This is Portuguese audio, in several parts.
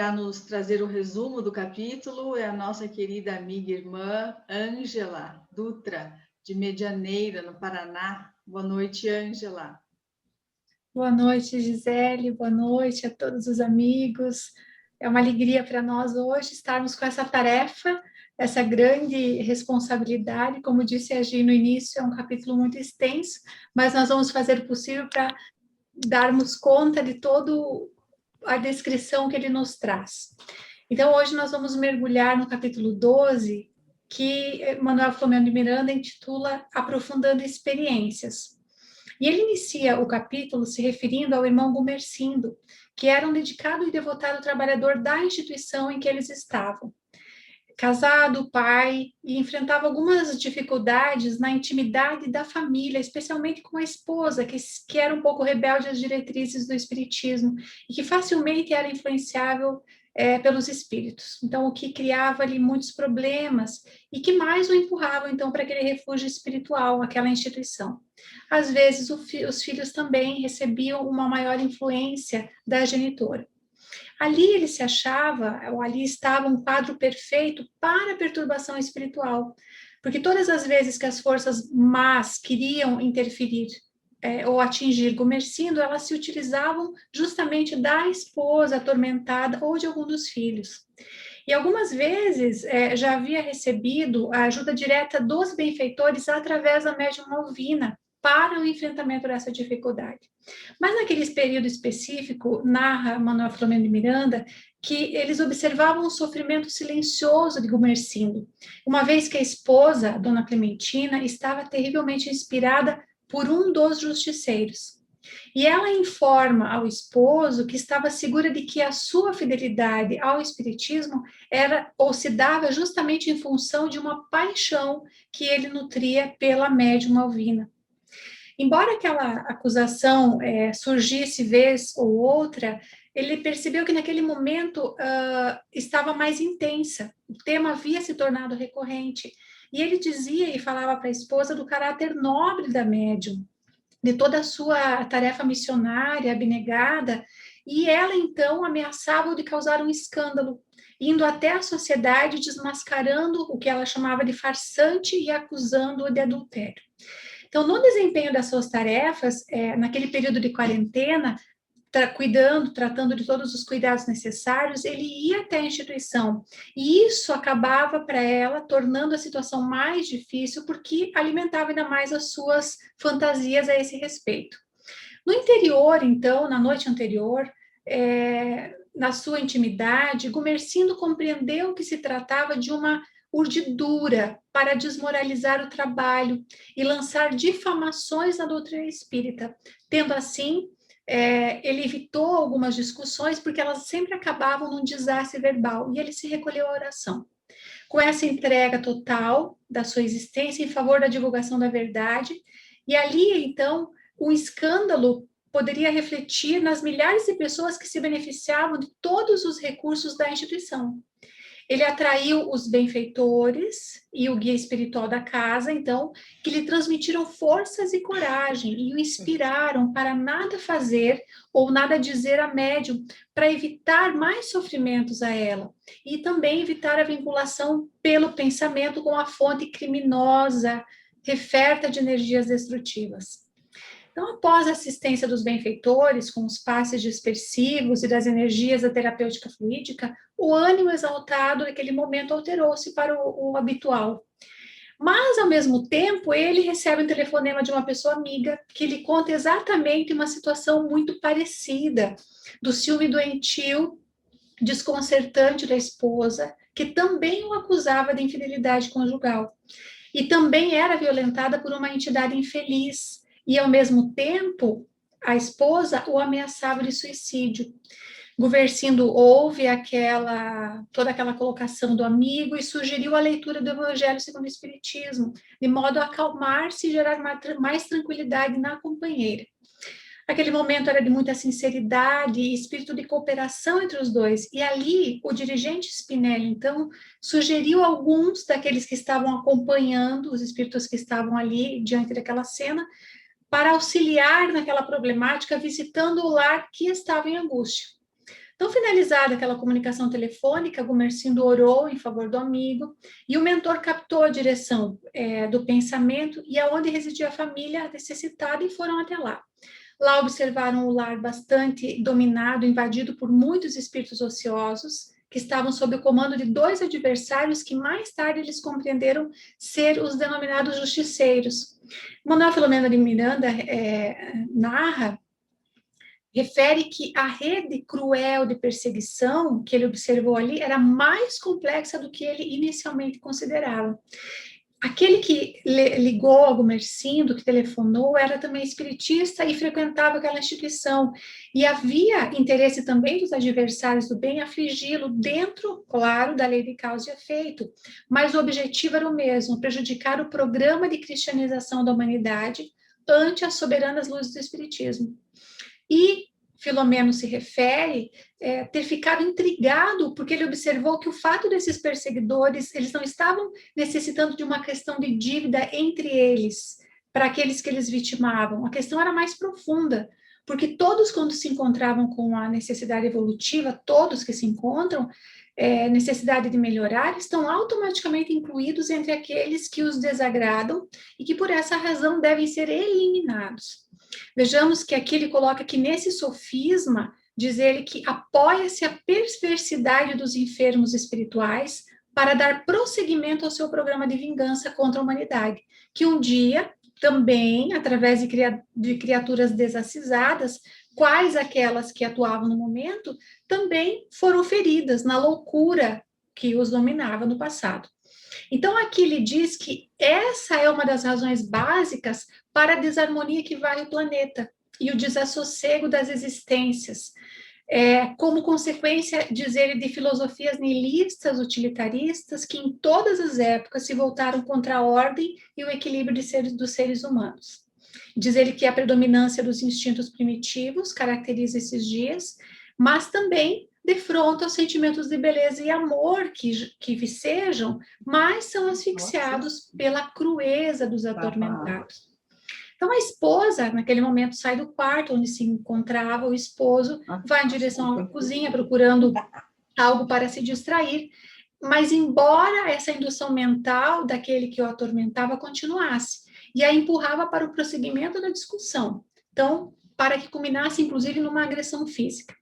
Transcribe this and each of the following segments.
irá nos trazer o resumo do capítulo é a nossa querida amiga e irmã Ângela Dutra, de Medianeira, no Paraná. Boa noite, Ângela. Boa noite, Gisele. Boa noite a todos os amigos. É uma alegria para nós hoje estarmos com essa tarefa, essa grande responsabilidade. Como disse a Gi no início, é um capítulo muito extenso, mas nós vamos fazer o possível para darmos conta de toda a descrição que ele nos traz. Então, hoje nós vamos mergulhar no capítulo 12, que Manuel Filomeno de Miranda intitula Aprofundando Experiências. E ele inicia o capítulo se referindo ao irmão Gumercindo, que era um dedicado e devotado trabalhador da instituição em que eles estavam. Casado, pai, e enfrentava algumas dificuldades na intimidade da família, especialmente com a esposa, que era um pouco rebelde às diretrizes do espiritismo e que facilmente era influenciável pelos espíritos. Então, o que criava ali muitos problemas e que mais o empurrava, então, para aquele refúgio espiritual, aquela instituição. Às vezes, os filhos também recebiam uma maior influência da genitora. Ali ele se achava, ou ali estava um quadro perfeito para a perturbação espiritual, porque todas as vezes que as forças más queriam interferir ou atingir Gumercindo, elas se utilizavam justamente da esposa atormentada ou de algum dos filhos. E algumas vezes já havia recebido a ajuda direta dos benfeitores através da médium Malvina para o enfrentamento dessa dificuldade. Mas naquele período específico, narra Manuel Filomeno de Miranda, que eles observavam o sofrimento silencioso de Gumercindo, uma vez que a esposa, Dona Clementina, estava terrivelmente inspirada por um dos justiceiros. E ela informa ao esposo que estava segura de que a sua fidelidade ao espiritismo era ou se dava justamente em função de uma paixão que ele nutria pela médium Malvina. Embora aquela acusação surgisse vez ou outra, ele percebeu que naquele momento estava mais intensa, o tema havia se tornado recorrente, e ele dizia e falava para a esposa do caráter nobre da médium, de toda a sua tarefa missionária, abnegada, e ela então ameaçava de causar um escândalo, indo até a sociedade desmascarando o que ela chamava de farsante e acusando-o de adultério. Então, no desempenho das suas tarefas, naquele período de quarentena, tratando de todos os cuidados necessários, ele ia até a instituição. E isso acabava para ela tornando a situação mais difícil, porque alimentava ainda mais as suas fantasias a esse respeito. No interior, então, na noite anterior, na sua intimidade, Gumercindo compreendeu que se tratava de uma urdidura para desmoralizar o trabalho e lançar difamações na doutrina espírita. Tendo assim, ele evitou algumas discussões porque elas sempre acabavam num desastre verbal e ele se recolheu à oração. Com essa entrega total da sua existência em favor da divulgação da verdade, e ali, então, o escândalo poderia refletir nas milhares de pessoas que se beneficiavam de todos os recursos da instituição. Ele atraiu os benfeitores e o guia espiritual da casa, então, que lhe transmitiram forças e coragem e o inspiraram para nada fazer ou nada dizer a médium, para evitar mais sofrimentos a ela e também evitar a vinculação pelo pensamento com a fonte criminosa, referta de energias destrutivas. Então, após a assistência dos benfeitores, com os passes dispersivos e das energias da terapêutica fluídica, o ânimo exaltado naquele momento alterou-se para o habitual. Mas, ao mesmo tempo, ele recebe um telefonema de uma pessoa amiga que lhe conta exatamente uma situação muito parecida, do ciúme doentio, desconcertante da esposa, que também o acusava de infidelidade conjugal. E também era violentada por uma entidade infeliz, e, ao mesmo tempo, a esposa o ameaçava de suicídio. Gumercindo ouve toda aquela colocação do amigo e sugeriu a leitura do Evangelho segundo o Espiritismo, de modo a acalmar-se e gerar mais tranquilidade na companheira. Aquele momento era de muita sinceridade e espírito de cooperação entre os dois. E ali, o dirigente Spinelli, então, sugeriu alguns daqueles que estavam acompanhando, os espíritos que estavam ali diante daquela cena, para auxiliar naquela problemática, visitando o lar que estava em angústia. Então, finalizada aquela comunicação telefônica, Gumercindo orou em favor do amigo e o mentor captou a direção do pensamento e aonde residia a família necessitada e foram até lá. Lá observaram o lar bastante dominado, invadido por muitos espíritos ociosos, que estavam sob o comando de 2 adversários que mais tarde eles compreenderam ser os denominados justiceiros. Manuel Filomeno de Miranda refere que a rede cruel de perseguição que ele observou ali era mais complexa do que ele inicialmente considerava. Aquele que ligou ao Gumercindo, que telefonou, era também espiritista e frequentava aquela instituição. E havia interesse também dos adversários do bem afligi-lo dentro, claro, da lei de causa e efeito. Mas o objetivo era o mesmo, prejudicar o programa de cristianização da humanidade ante as soberanas luzes do espiritismo. E Filomeno se refere ter ficado intrigado, porque ele observou que o fato desses perseguidores, eles não estavam necessitando de uma questão de dívida entre eles, para aqueles que eles vitimavam. A questão era mais profunda, porque todos, quando se encontravam com a necessidade evolutiva, todos que se encontram, necessidade de melhorar, estão automaticamente incluídos entre aqueles que os desagradam e que, por essa razão, devem ser eliminados. Vejamos que aqui ele coloca que nesse sofisma, diz ele que apoia-se a perversidade dos enfermos espirituais para dar prosseguimento ao seu programa de vingança contra a humanidade, que um dia, também, através de criaturas desacisadas, quais aquelas que atuavam no momento, também foram feridas na loucura que os dominava no passado. Então, aqui ele diz que essa é uma das razões básicas para a desarmonia que vai o planeta e o desassossego das existências, como consequência, diz ele, de filosofias nihilistas, utilitaristas, que em todas as épocas se voltaram contra a ordem e o equilíbrio dos seres humanos. Diz ele que a predominância dos instintos primitivos caracteriza esses dias, mas também defronta os sentimentos de beleza e amor que vicejam, mas são asfixiados pela crueza dos atormentados. Então, a esposa, naquele momento, sai do quarto onde se encontrava o esposo, vai em direção à cozinha, procurando algo para se distrair, mas embora essa indução mental daquele que o atormentava continuasse, e a empurrava para o prosseguimento da discussão, então, para que culminasse, inclusive, numa agressão física.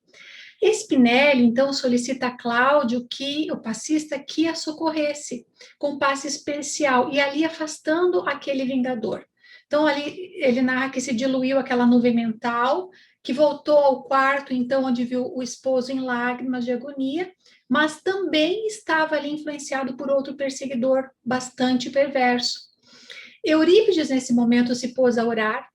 Spinelli, então, solicita a Cláudio, o passista, que a socorresse com passe especial, e ali afastando aquele vingador. Então, ali ele narra que se diluiu aquela nuvem mental, que voltou ao quarto, então, onde viu o esposo em lágrimas de agonia, mas também estava ali influenciado por outro perseguidor bastante perverso. Eurípides, nesse momento, se pôs a orar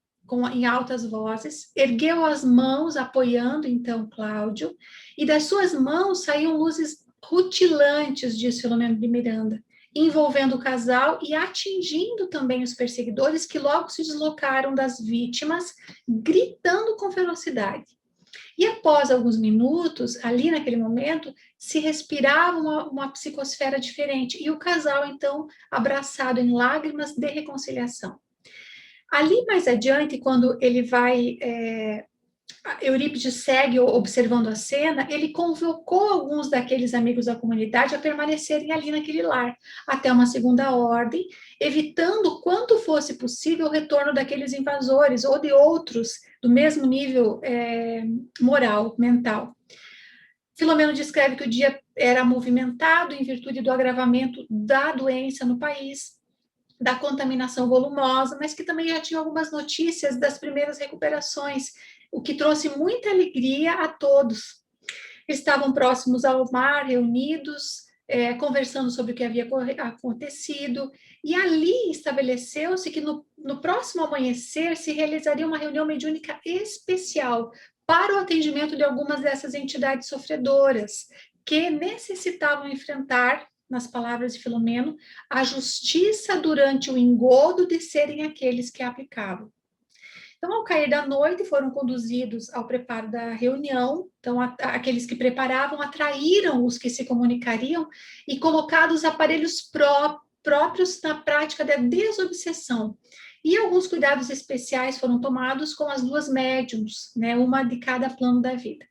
em altas vozes, ergueu as mãos, apoiando, então, Cláudio, e das suas mãos saíam luzes rutilantes, diz Filomeno de Miranda, envolvendo o casal e atingindo também os perseguidores, que logo se deslocaram das vítimas, gritando com ferocidade. E após alguns minutos, ali naquele momento, se respirava uma psicosfera diferente, e o casal, então, abraçado em lágrimas de reconciliação. Ali mais adiante, quando ele vai, Eurípides segue observando a cena, ele convocou alguns daqueles amigos da comunidade a permanecerem ali naquele lar, até uma segunda ordem, evitando quanto fosse possível o retorno daqueles invasores ou de outros do mesmo nível moral, mental. Filomeno descreve que o dia era movimentado em virtude do agravamento da doença no país, da contaminação volumosa, mas que também já tinha algumas notícias das primeiras recuperações, o que trouxe muita alegria a todos. Estavam próximos ao mar, reunidos, conversando sobre o que havia acontecido, e ali estabeleceu-se que no próximo amanhecer se realizaria uma reunião mediúnica especial para o atendimento de algumas dessas entidades sofredoras, que necessitavam enfrentar, nas palavras de Filomeno, a justiça durante o engodo de serem aqueles que a aplicavam. Então, ao cair da noite, foram conduzidos ao preparo da reunião. Então, aqueles que preparavam atraíram os que se comunicariam e colocados aparelhos próprios na prática da desobsessão. E alguns cuidados especiais foram tomados com as duas médiums, né, uma de cada plano da vida.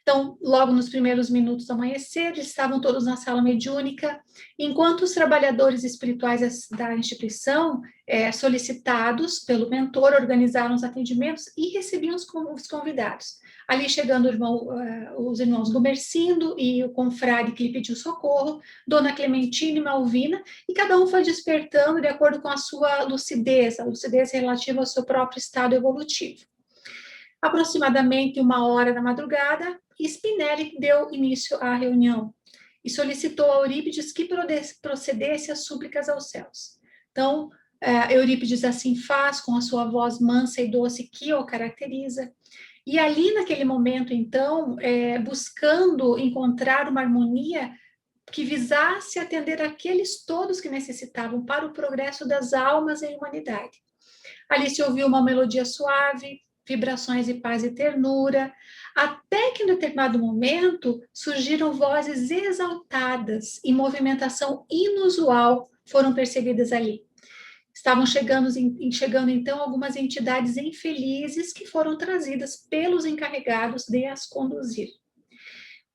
Então, logo nos primeiros minutos do amanhecer, eles estavam todos na sala mediúnica, enquanto os trabalhadores espirituais da instituição, solicitados pelo mentor, organizaram os atendimentos e recebiam os convidados. Ali chegando os irmãos Gumercindo e o confrade que lhe pediu socorro, Dona Clementina e Malvina, e cada um foi despertando de acordo com a sua lucidez, a lucidez relativa ao seu próprio estado evolutivo. Aproximadamente 1h da madrugada, Spinelli deu início à reunião e solicitou a Eurípides que procedesse às súplicas aos céus. Então, Eurípides assim faz, com a sua voz mansa e doce que o caracteriza. E ali, naquele momento, então, buscando encontrar uma harmonia que visasse atender aqueles todos que necessitavam para o progresso das almas em humanidade. Ali se ouviu uma melodia suave, vibrações de paz e ternura, até que em determinado momento surgiram vozes exaltadas e movimentação inusual foram percebidas ali. Estavam chegando então algumas entidades infelizes que foram trazidas pelos encarregados de as conduzir.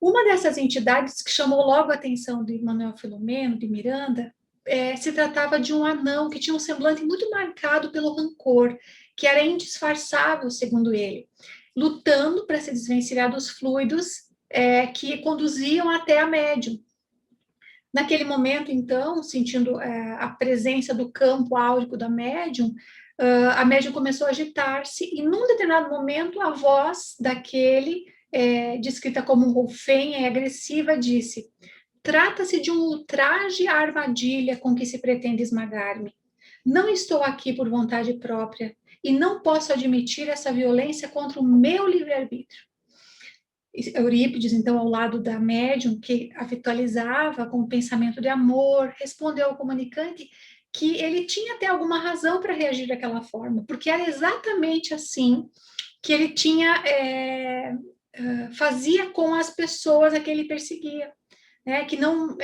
Uma dessas entidades que chamou logo a atenção de Manuel Filomeno, de Miranda, se tratava de um anão que tinha um semblante muito marcado pelo rancor, que era indisfarçável, segundo ele, lutando para se desvencilhar dos fluidos que conduziam até a médium. Naquele momento, então, sentindo a presença do campo áurico da médium, a médium começou a agitar-se e, num determinado momento, a voz daquele, descrita como rouquenha e agressiva, disse: "Trata-se de um ultraje à armadilha com que se pretende esmagar-me. Não estou aqui por vontade própria e não posso admitir essa violência contra o meu livre-arbítrio." Eurípides, então, ao lado da médium, que a visualizava com um pensamento de amor, respondeu ao comunicante que ele tinha até alguma razão para reagir daquela forma, porque era exatamente assim que ele fazia com as pessoas a que ele perseguia. Que não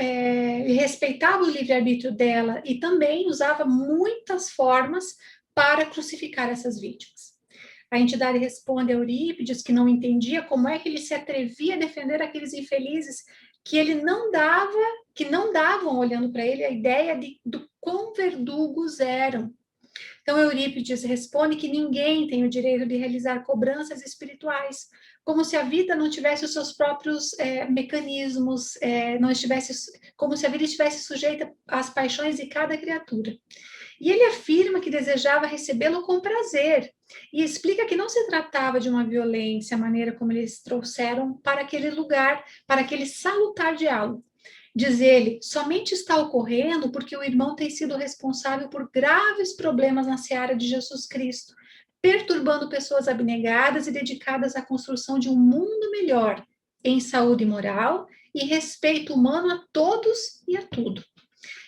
respeitava o livre-arbítrio dela e também usava muitas formas para crucificar essas vítimas. A entidade responde a Eurípides que não entendia como é que ele se atrevia a defender aqueles infelizes que não davam, olhando para ele, a ideia do quão verdugos eram. Então, Eurípides responde que ninguém tem o direito de realizar cobranças espirituais, como se a vida não tivesse os seus próprios mecanismos, como se a vida estivesse sujeita às paixões de cada criatura. E ele afirma que desejava recebê-lo com prazer, e explica que não se tratava de uma violência, a maneira como eles trouxeram para aquele lugar, para aquele salutar diálogo. Diz ele, somente está ocorrendo porque o irmão tem sido responsável por graves problemas na seara de Jesus Cristo, perturbando pessoas abnegadas e dedicadas à construção de um mundo melhor, em saúde moral e respeito humano a todos e a tudo.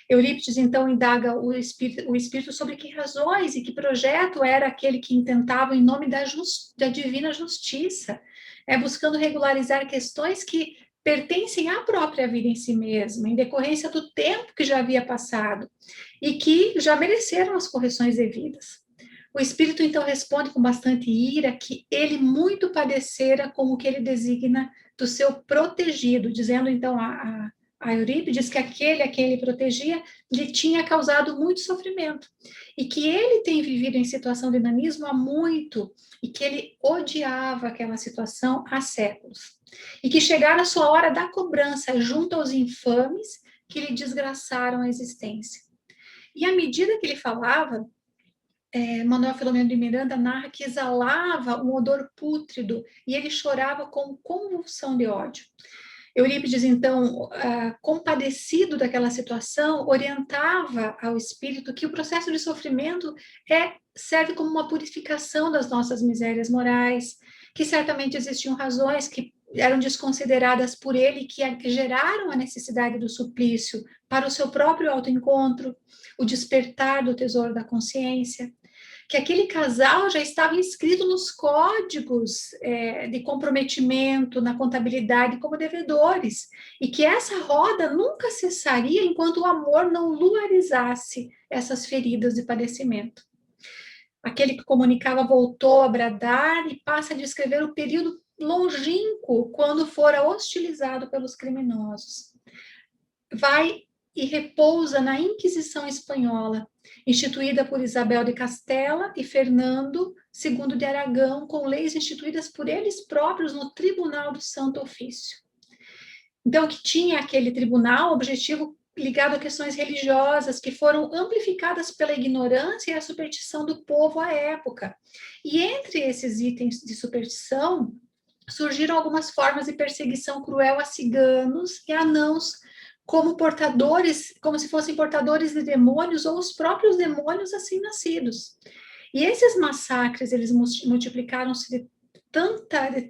Eurípides, então, indaga o espírito sobre que razões e que projeto era aquele que intentava em nome da divina justiça, buscando regularizar questões que pertencem à própria vida em si mesma, em decorrência do tempo que já havia passado e que já mereceram as correções devidas. O espírito, então, responde com bastante ira que ele muito padecera com o que ele designa do seu protegido, dizendo, então, a Eurípides que aquele a quem ele protegia lhe tinha causado muito sofrimento e que ele tem vivido em situação de nanismo há muito e que ele odiava aquela situação há séculos e que chegara a sua hora da cobrança junto aos infames que lhe desgraçaram a existência. E à medida que ele falava, Manuel Filomeno de Miranda narra que exalava um odor pútrido e ele chorava com convulsão de ódio. Eurípides, então, compadecido daquela situação, orientava ao espírito que o processo de sofrimento serve como uma purificação das nossas misérias morais, que certamente existiam razões que eram desconsideradas por ele, que geraram a necessidade do suplício para o seu próprio autoencontro, o despertar do tesouro da consciência, que aquele casal já estava inscrito nos códigos de comprometimento, na contabilidade como devedores, e que essa roda nunca cessaria enquanto o amor não luarizasse essas feridas de padecimento. Aquele que comunicava voltou a bradar e passa a descrever o período longínquo quando fora hostilizado pelos criminosos. Vai e repousa na Inquisição Espanhola, instituída por Isabel de Castela e Fernando II de Aragão, com leis instituídas por eles próprios no Tribunal do Santo Ofício. Então, que tinha aquele tribunal, objetivo ligado a questões religiosas, que foram amplificadas pela ignorância e a superstição do povo à época. E entre esses itens de superstição, surgiram algumas formas de perseguição cruel a ciganos e anãos, como portadores, como se fossem portadores de demônios ou os próprios demônios assim nascidos. E esses massacres, eles multiplicaram-se de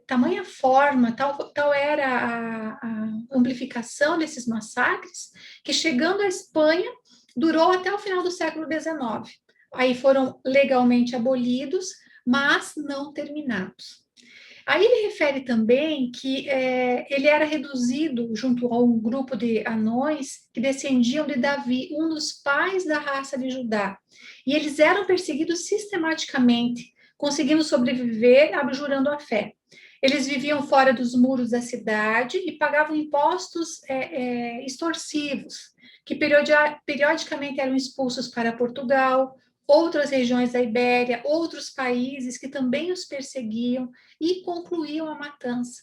tamanha forma, tal era a amplificação desses massacres, que chegando à Espanha, durou até o final do século XIX. Aí foram legalmente abolidos, mas não terminados. Aí ele refere também que ele era reduzido junto a um grupo de anões que descendiam de Davi, um dos pais da raça de Judá. E eles eram perseguidos sistematicamente, conseguindo sobreviver abjurando a fé. Eles viviam fora dos muros da cidade e pagavam impostos extorsivos, que periodicamente eram expulsos para Portugal, outras regiões da Ibéria, outros países que também os perseguiam e concluíam a matança.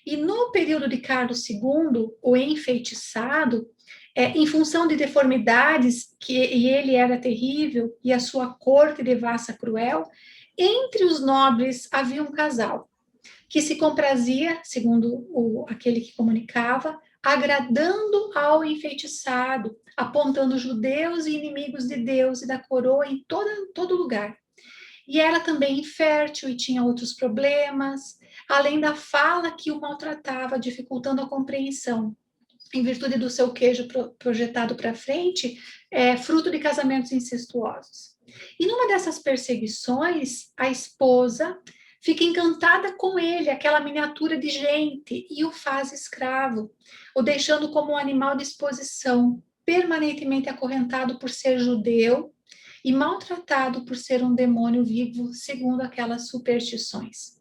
E no período de Carlos II, o enfeitiçado, em função de deformidades, e ele era terrível, e a sua corte devassa cruel, entre os nobres havia um casal que se comprazia, segundo aquele que comunicava, agradando ao enfeitiçado, apontando judeus e inimigos de Deus e da coroa em todo lugar. E era também infértil e tinha outros problemas, além da fala que o maltratava, dificultando a compreensão, em virtude do seu queijo projetado para frente, fruto de casamentos incestuosos. E numa dessas perseguições, a esposa fica encantada com ele, aquela miniatura de gente, e o faz escravo, o deixando como um animal de exposição, permanentemente acorrentado por ser judeu e maltratado por ser um demônio vivo, segundo aquelas superstições.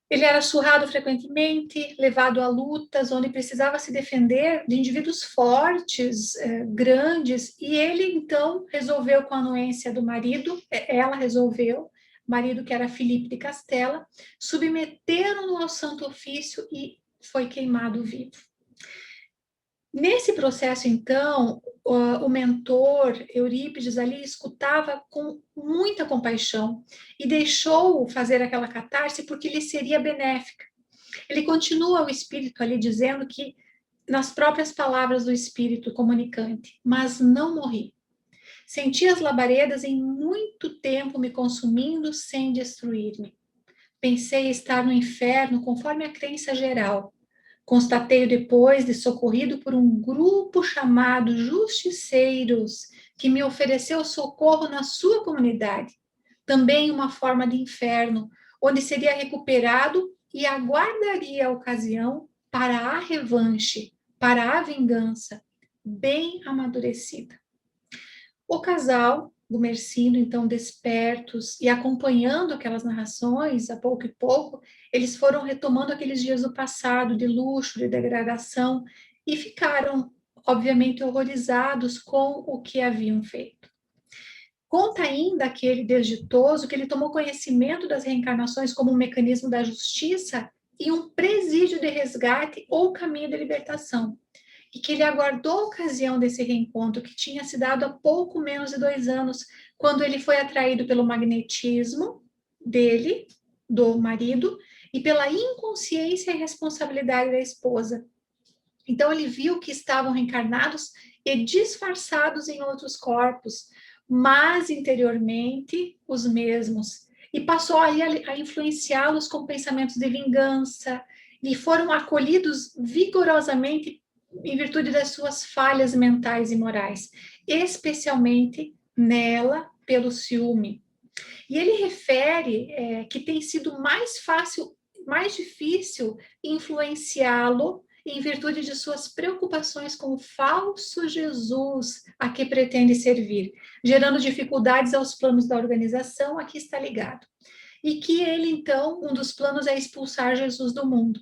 Ele era surrado frequentemente, levado a lutas onde precisava se defender de indivíduos fortes, grandes, e ele então resolveu, com a anuência do marido, ela resolveu, marido que era Filipe de Castela, submeteram-no ao Santo Ofício e foi queimado vivo. Nesse processo, então, o mentor Eurípides ali escutava com muita compaixão e deixou fazer aquela catarse porque lhe seria benéfica. Ele continua o espírito ali dizendo que, nas próprias palavras do espírito comunicante, mas não morri. Senti as labaredas em muito tempo me consumindo sem destruir-me. Pensei estar no inferno conforme a crença geral. Constatei depois de socorrido por um grupo chamado Justiceiros, que me ofereceu socorro na sua comunidade. Também uma forma de inferno, onde seria recuperado e aguardaria a ocasião para a revanche, para a vingança, bem amadurecida. O casal, Gumercindo, então, despertos e acompanhando aquelas narrações, a pouco e pouco, eles foram retomando aqueles dias do passado, de luxo, de degradação, e ficaram, obviamente, horrorizados com o que haviam feito. Conta ainda aquele desditoso que ele tomou conhecimento das reencarnações como um mecanismo da justiça e um presídio de resgate ou caminho de libertação, e que ele aguardou a ocasião desse reencontro, que tinha se dado há pouco menos de 2 anos, quando ele foi atraído pelo magnetismo dele, do marido, e pela inconsciência e responsabilidade da esposa. Então ele viu que estavam reencarnados e disfarçados em outros corpos, mas interiormente os mesmos, e passou aí a influenciá-los com pensamentos de vingança, e foram acolhidos vigorosamente em virtude das suas falhas mentais e morais, especialmente nela pelo ciúme. E ele refere que tem sido mais difícil influenciá-lo em virtude de suas preocupações com o falso Jesus a que pretende servir, gerando dificuldades aos planos da organização a que está ligado. e que ele, então, um dos planos é expulsar Jesus do mundo.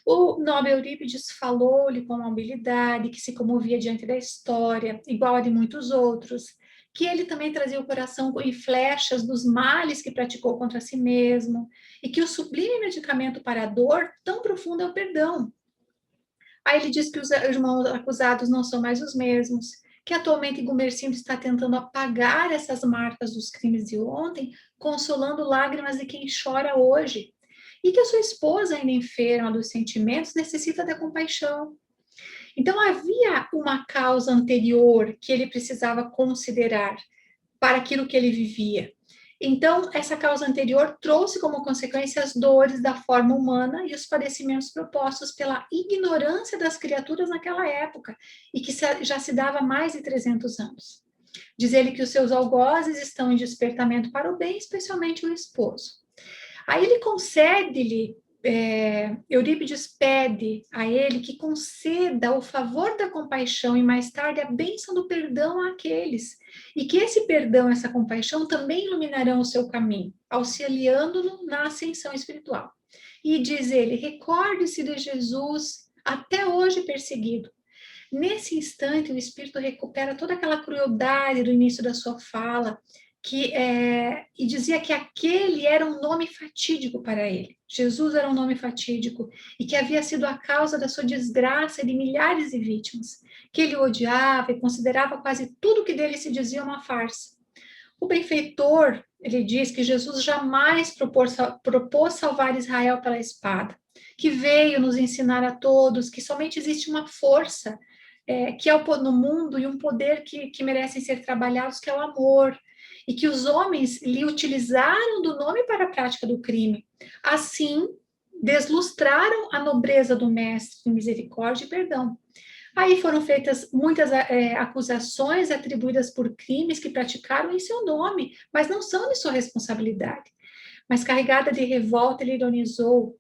O nobre Eurípides falou-lhe com amabilidade, que se comovia diante da história, igual a de muitos outros, que ele também trazia o coração em flechas dos males que praticou contra si mesmo, e que o sublime medicamento para a dor tão profunda é o perdão. Aí ele diz que os irmãos acusados não são mais os mesmos, que atualmente Gumercindo está tentando apagar essas marcas dos crimes de ontem, consolando lágrimas de quem chora hoje, e que a sua esposa, ainda enferma dos sentimentos, necessita da compaixão. Então, havia uma causa anterior que ele precisava considerar para aquilo que ele vivia. Então, essa causa anterior trouxe como consequência as dores da forma humana e os padecimentos propostos pela ignorância das criaturas naquela época, e que já se dava há mais de 300 anos. Diz ele que os seus algozes estão em despertamento para o bem, especialmente o esposo. Aí ele concede-lhe, Eurípides pede a ele que conceda o favor da compaixão e mais tarde a bênção do perdão àqueles, e que esse perdão, essa compaixão também iluminarão o seu caminho, auxiliando-no na ascensão espiritual. E diz ele, recorde-se de Jesus até hoje perseguido. Nesse instante, o espírito recupera toda aquela crueldade do início da sua fala, e dizia que aquele era um nome fatídico para ele. Jesus era um nome fatídico e que havia sido a causa da sua desgraça e de milhares de vítimas, que ele odiava e considerava quase tudo que dele se dizia uma farsa. O benfeitor, ele diz que Jesus jamais propôs salvar Israel pela espada, que veio nos ensinar a todos que somente existe uma força que é no mundo e um poder que merecem ser trabalhados, que é o amor, e que os homens lhe utilizaram do nome para a prática do crime. Assim, deslustraram a nobreza do mestre de misericórdia e perdão. Aí foram feitas muitas acusações atribuídas por crimes que praticaram em seu nome, mas não são de sua responsabilidade. Mas carregada de revolta, ele ironizou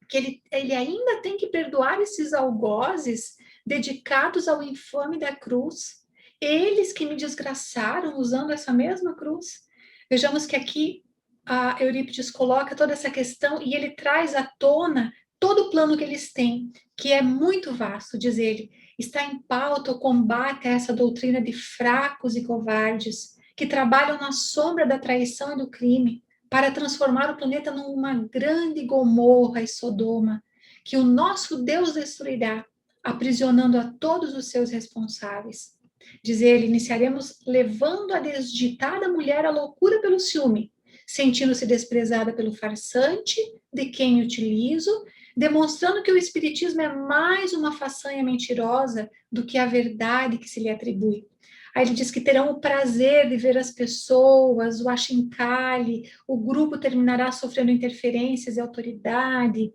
que ele ainda tem que perdoar esses algozes dedicados ao infame da cruz, eles que me desgraçaram usando essa mesma cruz. Vejamos que aqui a Eurípides coloca toda essa questão e ele traz à tona todo o plano que eles têm, que é muito vasto, diz ele. Está em pauta o combate a essa doutrina de fracos e covardes, que trabalham na sombra da traição e do crime, para transformar o planeta numa grande Gomorra e Sodoma, que o nosso Deus destruirá, aprisionando a todos os seus responsáveis. Diz ele, iniciaremos levando a desditada mulher à loucura pelo ciúme, sentindo-se desprezada pelo farsante de quem utilizo, demonstrando que o espiritismo é mais uma façanha mentirosa do que a verdade que se lhe atribui. Aí ele diz que terão o prazer de ver as pessoas, o achincalhe, o grupo terminará sofrendo interferências de autoridade.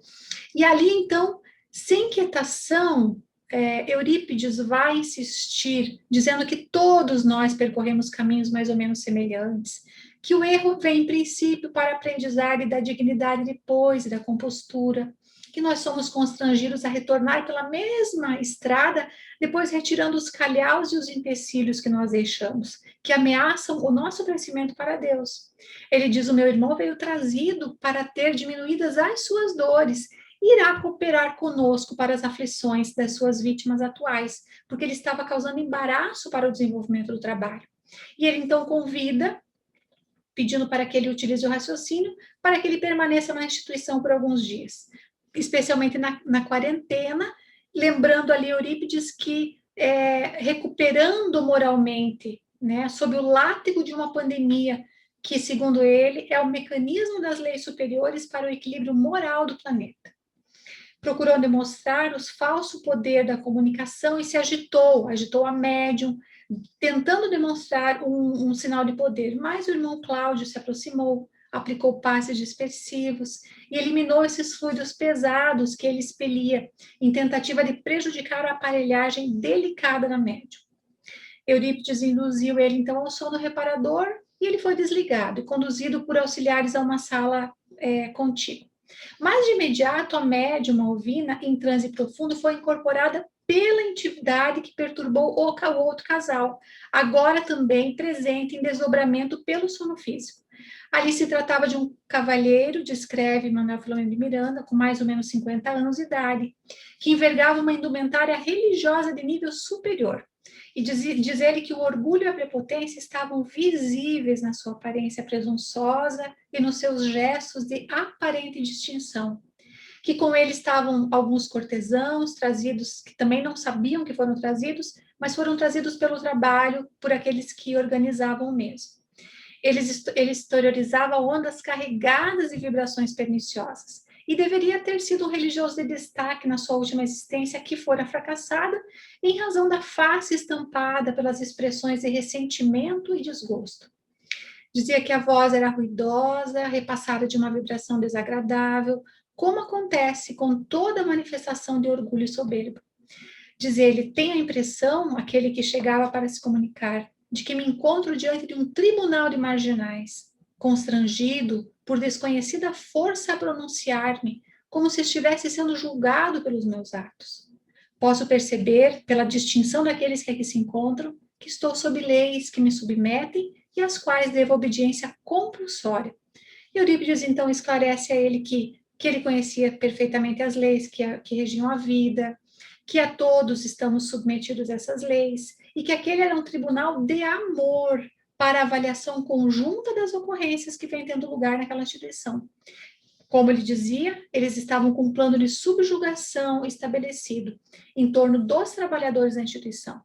E ali, então, sem quietação, Eurípides vai insistir, dizendo que todos nós percorremos caminhos mais ou menos semelhantes, que o erro vem, em princípio, para a aprendizagem da dignidade depois e da compostura, que nós somos constrangidos a retornar pela mesma estrada, depois retirando os calhaus e os empecilhos que nós deixamos, que ameaçam o nosso crescimento para Deus. Ele diz, o meu irmão veio trazido para ter diminuídas as suas dores, irá cooperar conosco para as aflições das suas vítimas atuais, porque ele estava causando embaraço para o desenvolvimento do trabalho. E ele então convida, pedindo para que ele utilize o raciocínio, para que ele permaneça na instituição por alguns dias, especialmente na quarentena, lembrando ali Eurípides que recuperando moralmente, né, sob o látego de uma pandemia, que, segundo ele, é o mecanismo das leis superiores para o equilíbrio moral do planeta. Procurou demonstrar o falso poder da comunicação e se agitou a médium, tentando demonstrar um sinal de poder. Mas o irmão Cláudio se aproximou, aplicou passes dispersivos e eliminou esses fluidos pesados que ele expelia, em tentativa de prejudicar a aparelhagem delicada da médium. Eurípides induziu ele, então, ao sono reparador e ele foi desligado e conduzido por auxiliares a uma sala contígua. Mas, de imediato, a médium Alvina, em transe profundo, foi incorporada pela entidade que perturbou o outro casal, agora também presente em desdobramento pelo sono físico. Ali se tratava de um cavalheiro, descreve Manuel Filomeno de Miranda, com mais ou menos 50 anos de idade, que envergava uma indumentária religiosa de nível superior. E diz ele que o orgulho e a prepotência estavam visíveis na sua aparência presunçosa e nos seus gestos de aparente distinção. Que com ele estavam alguns cortesãos trazidos, que também não sabiam que foram trazidos, mas foram trazidos pelo trabalho, por aqueles que organizavam o mesmo. Ele exteriorizava ondas carregadas de vibrações perniciosas, e deveria ter sido um religioso de destaque na sua última existência, que fora fracassada, em razão da face estampada pelas expressões de ressentimento e desgosto. Dizia que a voz era ruidosa, repassada de uma vibração desagradável, como acontece com toda manifestação de orgulho e soberba. Diz ele, tem a impressão, aquele que chegava para se comunicar, de que me encontro diante de um tribunal de marginais, constrangido por desconhecida força a pronunciar-me, como se estivesse sendo julgado pelos meus atos. Posso perceber, pela distinção daqueles que aqui se encontram, que estou sob leis que me submetem e às quais devo obediência compulsória. E Eurípides, então, esclarece a ele que ele conhecia perfeitamente as leis que regiam a vida, que a todos estamos submetidos a essas leis, e que aquele era um tribunal de amor para a avaliação conjunta das ocorrências que vem tendo lugar naquela instituição. Como ele dizia, eles estavam com um plano de subjugação estabelecido em torno dos trabalhadores da instituição.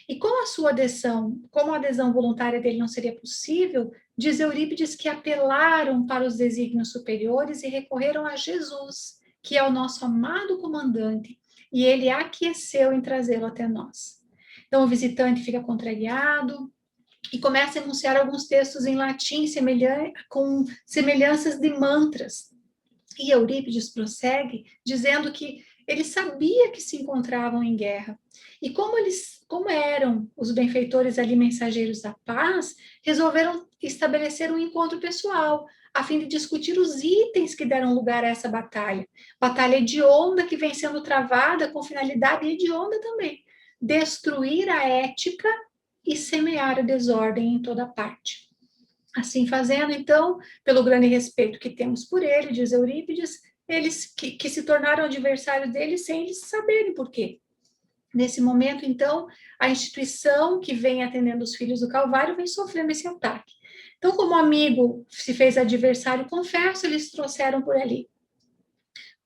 E com a sua adesão, como a adesão voluntária dele não seria possível, diz Eurípides que apelaram para os desígnios superiores e recorreram a Jesus, que é o nosso amado comandante, e ele aqueceu em trazê-lo até nós. Então o visitante fica contrariado e começa a enunciar alguns textos em latim com semelhanças de mantras. E Eurípides prossegue dizendo que ele sabia que se encontravam em guerra. E como eram os benfeitores ali mensageiros da paz, resolveram estabelecer um encontro pessoal, a fim de discutir os itens que deram lugar a essa batalha. Batalha hedionda que vem sendo travada com finalidade hedionda também. Destruir a ética e semear a desordem em toda parte. Assim fazendo, então, pelo grande respeito que temos por ele, diz Eurípides, eles que se tornaram adversários dele sem eles saberem por quê. Nesse momento, então, a instituição que vem atendendo os filhos do Calvário vem sofrendo esse ataque. Então, como o amigo se fez adversário, confesso, eles trouxeram por ali.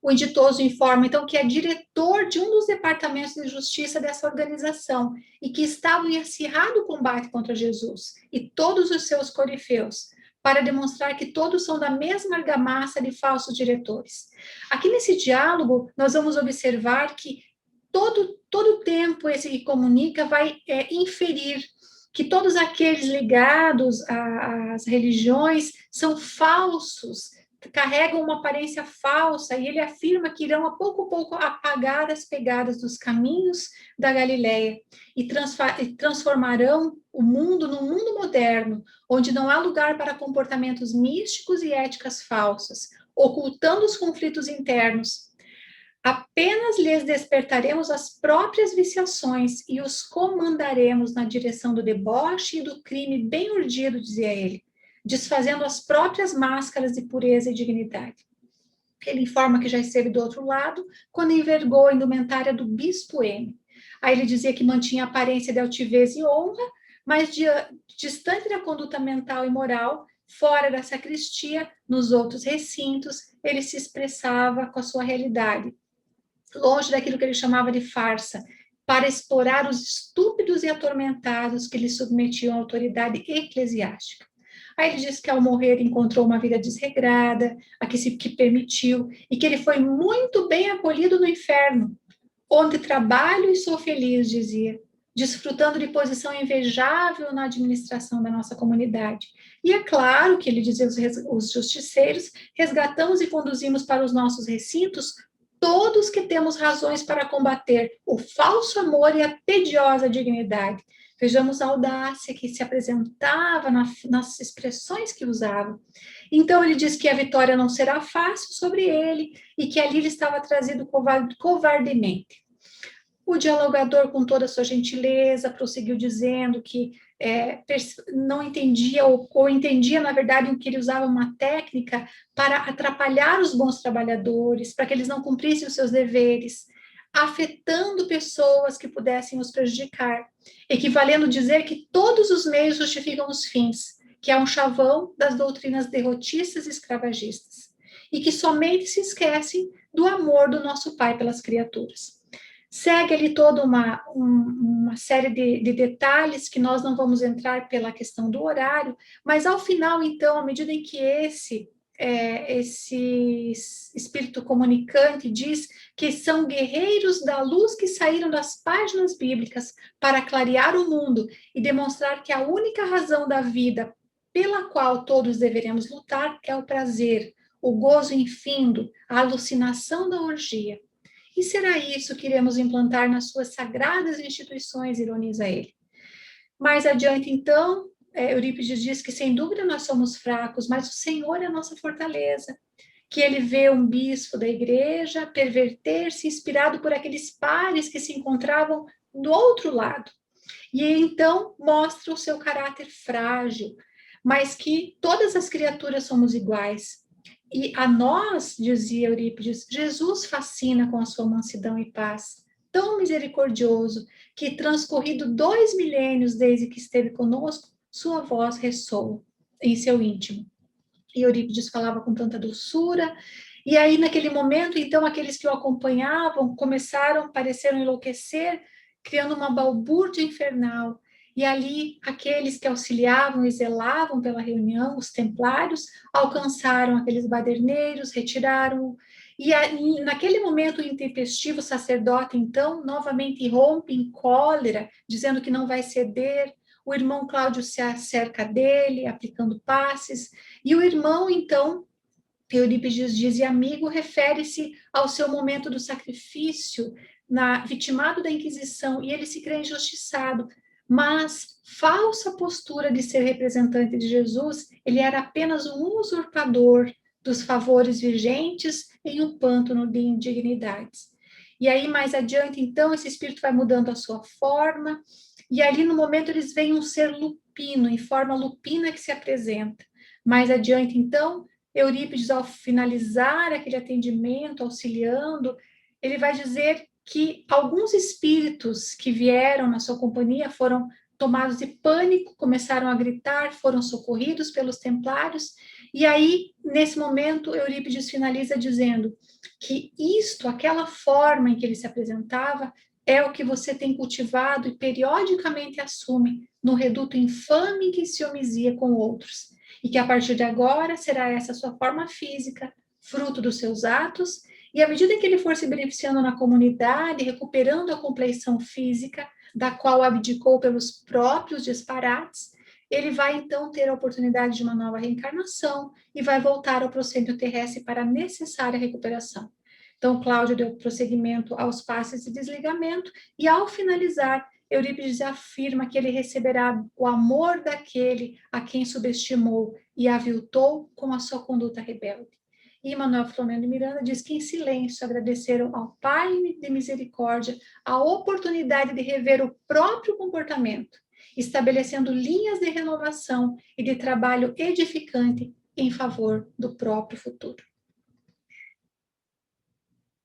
O inditoso informa, então, que é diretor de um dos departamentos de justiça dessa organização e que estava em acirrado combate contra Jesus e todos os seus corifeus, para demonstrar que todos são da mesma argamassa de falsos diretores. Aqui nesse diálogo, nós vamos observar que todo tempo esse que comunica vai inferir que todos aqueles ligados às religiões são falsos, carregam uma aparência falsa, e ele afirma que irão a pouco apagar as pegadas dos caminhos da Galileia e transformarão o mundo num mundo moderno, onde não há lugar para comportamentos místicos e éticas falsas, ocultando os conflitos internos. Apenas lhes despertaremos as próprias viciações e os comandaremos na direção do deboche e do crime bem urdido, dizia ele, desfazendo as próprias máscaras de pureza e dignidade. Ele informa que já esteve do outro lado, quando envergou a indumentária do bispo M. Aí ele dizia que mantinha aparência de altivez e honra, mas distante da conduta mental e moral, fora da sacristia, nos outros recintos, ele se expressava com a sua realidade, longe daquilo que ele chamava de farsa, para explorar os estúpidos e atormentados que lhe submetiam à autoridade eclesiástica. Aí ele diz que ao morrer encontrou uma vida desregrada, a que permitiu, e que ele foi muito bem acolhido no inferno, onde trabalho e sou feliz, dizia, desfrutando de posição invejável na administração da nossa comunidade. E é claro que ele dizia os justiceiros, resgatamos e conduzimos para os nossos recintos todos que temos razões para combater o falso amor e a tediosa dignidade. Vejamos a audácia que se apresentava nas expressões que usava. Então, ele diz que a vitória não será fácil sobre ele e que ali ele estava trazido covardemente. O dialogador, com toda a sua gentileza, prosseguiu dizendo que não entendia, ou entendia, na verdade, que ele usava uma técnica para atrapalhar os bons trabalhadores, para que eles não cumprissem os seus deveres, afetando pessoas que pudessem os prejudicar, equivalendo dizer que todos os meios justificam os fins, que é um chavão das doutrinas derrotistas e escravagistas, e que somente se esquecem do amor do nosso Pai pelas criaturas. Segue ali toda uma série de detalhes que nós não vamos entrar pela questão do horário, mas ao final, então, à medida em que esse espírito comunicante diz que são guerreiros da luz que saíram das páginas bíblicas para clarear o mundo e demonstrar que a única razão da vida pela qual todos deveremos lutar é o prazer, o gozo infindo, a alucinação da orgia. E será isso que iremos implantar nas suas sagradas instituições, ironiza ele. Mais adiante, então, Eurípides diz que, sem dúvida, nós somos fracos, mas o Senhor é a nossa fortaleza, que ele vê um bispo da igreja perverter-se, inspirado por aqueles pares que se encontravam do outro lado. E então mostra o seu caráter frágil, mas que todas as criaturas somos iguais. E a nós, dizia Eurípides, Jesus fascina com a sua mansidão e paz, tão misericordioso, que transcorrido 2 milênios desde que esteve conosco, sua voz ressoa em seu íntimo. E Eurípides falava com tanta doçura, e aí naquele momento, então, aqueles que o acompanhavam pareceram enlouquecer, criando uma balbúrdia infernal. E ali, aqueles que auxiliavam e zelavam pela reunião, os templários, alcançaram aqueles baderneiros, retiraram-o. E naquele momento intempestivo, o sacerdote, então, novamente rompe em cólera, dizendo que não vai ceder. O irmão Cláudio se acerca dele, aplicando passes. E o irmão, então, Eurípides diz, e amigo, refere-se ao seu momento do sacrifício, vitimado da Inquisição, e ele se crê injustiçado, mas falsa postura de ser representante de Jesus, ele era apenas um usurpador dos favores vigentes em um pântano de indignidades. E aí, mais adiante, então, esse espírito vai mudando a sua forma, e ali no momento eles veem um ser lupino, em forma lupina que se apresenta. Mais adiante, então, Eurípides, ao finalizar aquele atendimento, auxiliando, ele vai dizer que alguns espíritos que vieram na sua companhia foram tomados de pânico, começaram a gritar, foram socorridos pelos templários, e aí, nesse momento, Eurípides finaliza dizendo que aquela forma em que ele se apresentava, é o que você tem cultivado e periodicamente assume no reduto infame que se homizia com outros, e que a partir de agora será essa sua forma física, fruto dos seus atos, e à medida que ele for se beneficiando na comunidade, recuperando a compleição física, da qual abdicou pelos próprios disparates, ele vai então ter a oportunidade de uma nova reencarnação e vai voltar ao procedimento terrestre para a necessária recuperação. Então, Cláudio deu prosseguimento aos passes de desligamento e, ao finalizar, Eurípides afirma que ele receberá o amor daquele a quem subestimou e aviltou com a sua conduta rebelde. E Manuel Filomeno de Miranda diz que, em silêncio, agradeceram ao Pai de Misericórdia a oportunidade de rever o próprio comportamento, estabelecendo linhas de renovação e de trabalho edificante em favor do próprio futuro.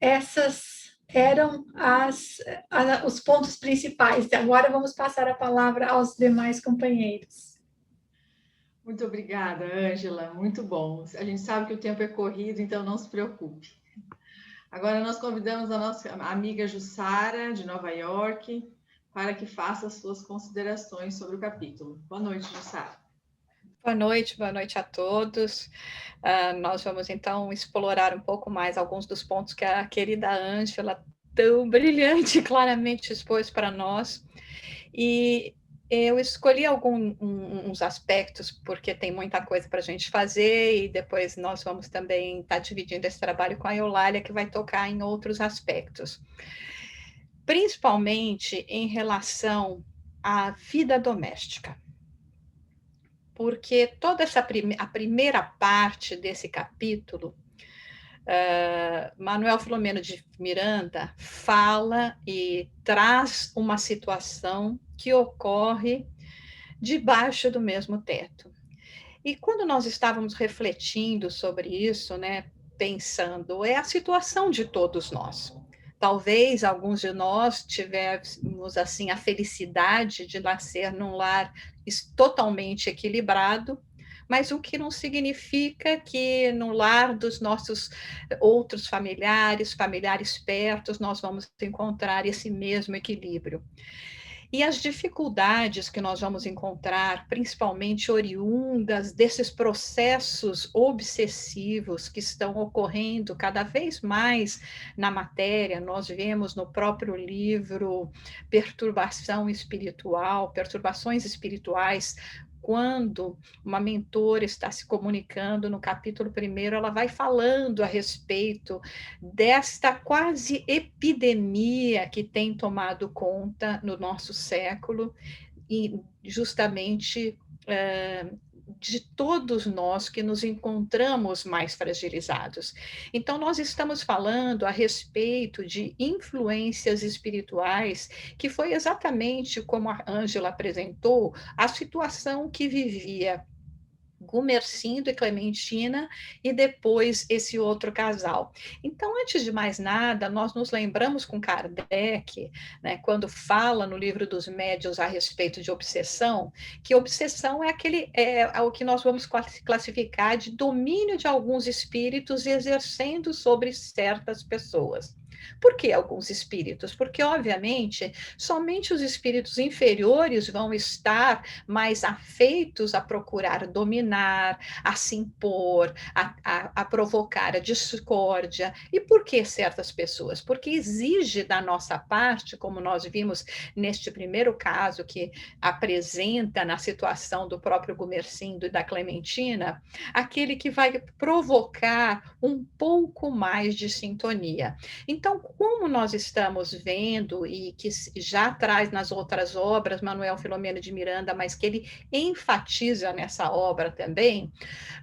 Essas eram os pontos principais. Agora vamos passar a palavra aos demais companheiros. Muito obrigada, Ângela. Muito bom. A gente sabe que o tempo é corrido, então não se preocupe. Agora nós convidamos a nossa amiga Jussara, de Nova York, para que faça as suas considerações sobre o capítulo. Boa noite, Jussara. Boa noite a todos. Nós vamos então explorar um pouco mais alguns dos pontos que a querida Ângela tão brilhante claramente expôs para nós. E eu escolhi uns aspectos, porque tem muita coisa para a gente fazer, e depois nós vamos também estar dividindo esse trabalho com a Eulália, que vai tocar em outros aspectos. Principalmente em relação à vida doméstica. Porque toda a primeira parte desse capítulo Manuel Filomeno de Miranda fala e traz uma situação que ocorre debaixo do mesmo teto. E quando nós estávamos refletindo sobre isso, né, pensando, é a situação de todos nós. Talvez alguns de nós tivéssemos assim a felicidade de nascer num lar totalmente equilibrado, mas o que não significa que no lar dos nossos outros familiares perto, nós vamos encontrar esse mesmo equilíbrio. E as dificuldades que nós vamos encontrar, principalmente oriundas desses processos obsessivos que estão ocorrendo cada vez mais na matéria, nós vemos no próprio livro Perturbações Espirituais, quando uma mentora está se comunicando no capítulo 1º, ela vai falando a respeito desta quase epidemia que tem tomado conta no nosso século e justamente de todos nós que nos encontramos mais fragilizados. Então, nós estamos falando a respeito de influências espirituais, que foi exatamente como a Ângela apresentou, a situação que vivia Gumercindo e Clementina, e depois esse outro casal. Então, antes de mais nada, nós nos lembramos com Kardec, né, quando fala no livro dos médiuns a respeito de obsessão, que obsessão é o que nós vamos classificar de domínio de alguns espíritos exercendo sobre certas pessoas. Por que alguns espíritos? Porque, obviamente, somente os espíritos inferiores vão estar mais afeitos a procurar dominar, a se impor, a provocar a discórdia. E por que certas pessoas? Porque exige da nossa parte, como nós vimos neste primeiro caso que apresenta na situação do próprio Gumercindo e da Clementina, aquele que vai provocar um pouco mais de sintonia. Então, como nós estamos vendo, e que já traz nas outras obras, Manuel Filomeno de Miranda, mas que ele enfatiza nessa obra também,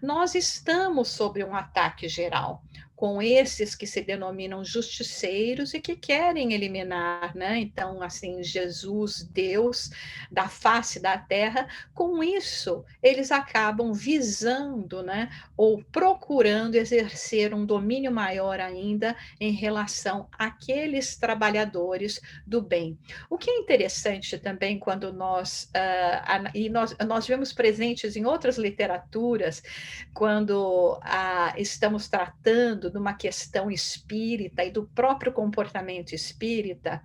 nós estamos sob um ataque geral, com esses que se denominam justiceiros e que querem eliminar, né? Então, assim, Jesus, Deus, da face da terra, com isso, eles acabam visando, né? Ou procurando exercer um domínio maior ainda em relação àqueles trabalhadores do bem. O que é interessante também quando nós vemos presentes em outras literaturas, quando estamos tratando de uma questão espírita e do próprio comportamento espírita,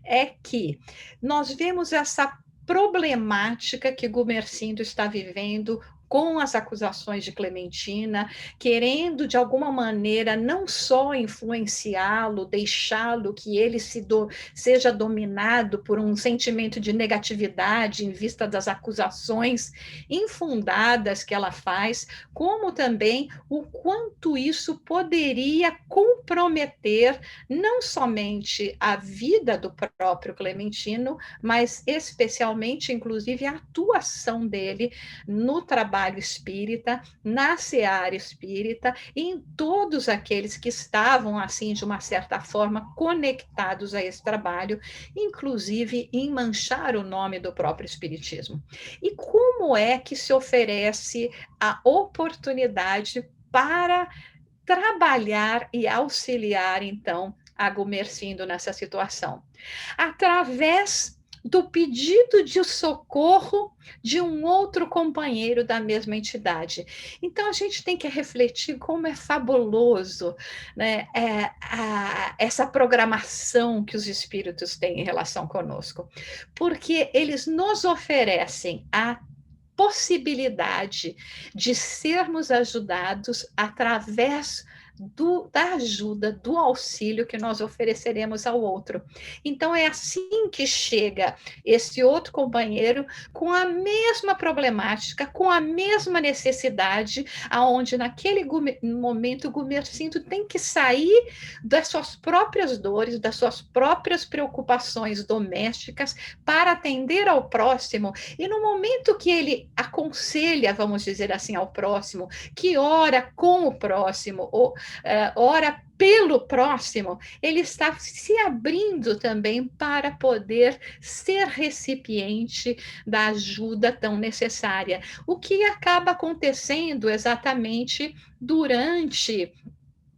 é que nós vemos essa problemática que Gumercindo está vivendo com as acusações de Clementina, querendo de alguma maneira não só influenciá-lo, deixá-lo que ele seja dominado por um sentimento de negatividade em vista das acusações infundadas que ela faz, como também o quanto isso poderia comprometer não somente a vida do próprio Clementino, mas especialmente, inclusive, a atuação dele no trabalho espírita, na seara espírita, e em todos aqueles que estavam, assim, de uma certa forma, conectados a esse trabalho, inclusive em manchar o nome do próprio espiritismo. E como é que se oferece a oportunidade para trabalhar e auxiliar, então, a Gumercindo nessa situação? Através do pedido de socorro de um outro companheiro da mesma entidade. Então, a gente tem que refletir como é fabuloso, né, essa programação que os espíritos têm em relação conosco, porque eles nos oferecem a possibilidade de sermos ajudados através da ajuda, do auxílio que nós ofereceremos ao outro. Então, é assim que chega esse outro companheiro com a mesma problemática, com a mesma necessidade, aonde naquele momento o Gumercindo tem que sair das suas próprias dores, das suas próprias preocupações domésticas para atender ao próximo, e no momento que ele aconselha, vamos dizer assim, ao próximo, que ora com o próximo, ou ora pelo próximo, ele está se abrindo também para poder ser recipiente da ajuda tão necessária. O que acaba acontecendo exatamente durante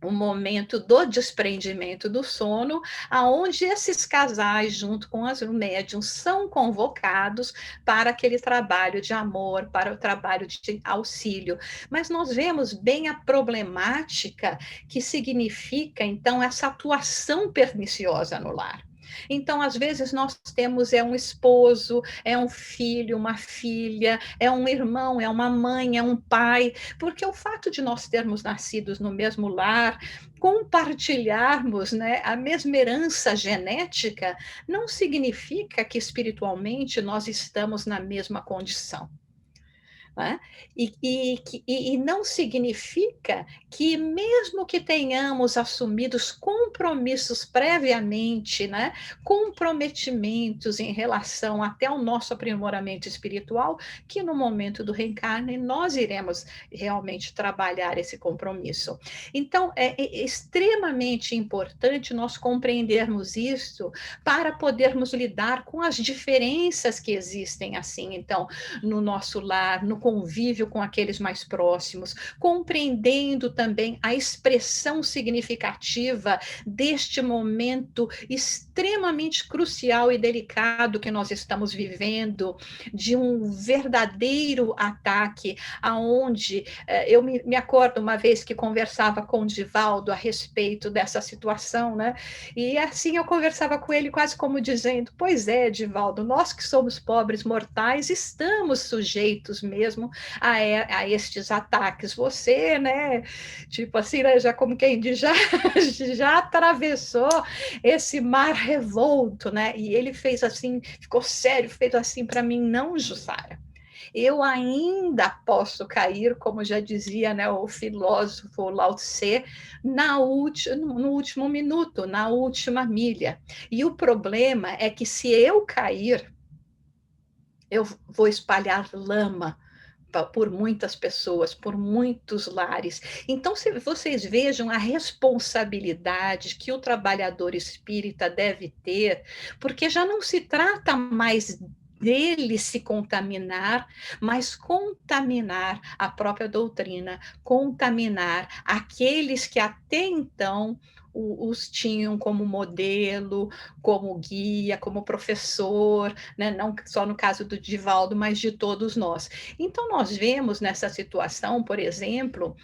o momento do desprendimento do sono, aonde esses casais, junto com as médiums, são convocados para aquele trabalho de amor, para o trabalho de auxílio. Mas nós vemos bem a problemática que significa, então, essa atuação perniciosa no lar. Então, às vezes, nós temos um esposo, um filho, uma filha, um irmão, uma mãe, um pai, porque o fato de nós termos nascidos no mesmo lar, compartilharmos, né, a mesma herança genética, não significa que espiritualmente nós estamos na mesma condição. Né? E não significa que, mesmo que tenhamos assumido compromissos previamente, né, comprometimentos em relação até ao nosso aprimoramento espiritual, que no momento do reencarne nós iremos realmente trabalhar esse compromisso. Então, é extremamente importante nós compreendermos isso para podermos lidar com as diferenças que existem, assim, então, no nosso lar, no convívio com aqueles mais próximos, compreendendo também a expressão significativa deste momento extremamente crucial e delicado que nós estamos vivendo, de um verdadeiro ataque, aonde eu me acordo uma vez que conversava com o Divaldo a respeito dessa situação, né? E assim eu conversava com ele quase como dizendo, pois é, Divaldo, nós que somos pobres mortais estamos sujeitos mesmo a estes ataques. Você, né, tipo assim, né, já como quem diz, já atravessou esse mar revolto, né? E ele fez assim, ficou sério, fez assim para mim, não, Jussara. Eu ainda posso cair, como já dizia, né, o filósofo Lao Tse, no último minuto, na última milha. E o problema é que se eu cair, eu vou espalhar lama por muitas pessoas, por muitos lares. Então, se vocês vejam a responsabilidade que o trabalhador espírita deve ter, porque já não se trata mais dele se contaminar, mas contaminar a própria doutrina, contaminar aqueles que até então os tinham como modelo, como guia, como professor, né? Não só no caso do Divaldo, mas de todos nós. Então, nós vemos nessa situação, por exemplo,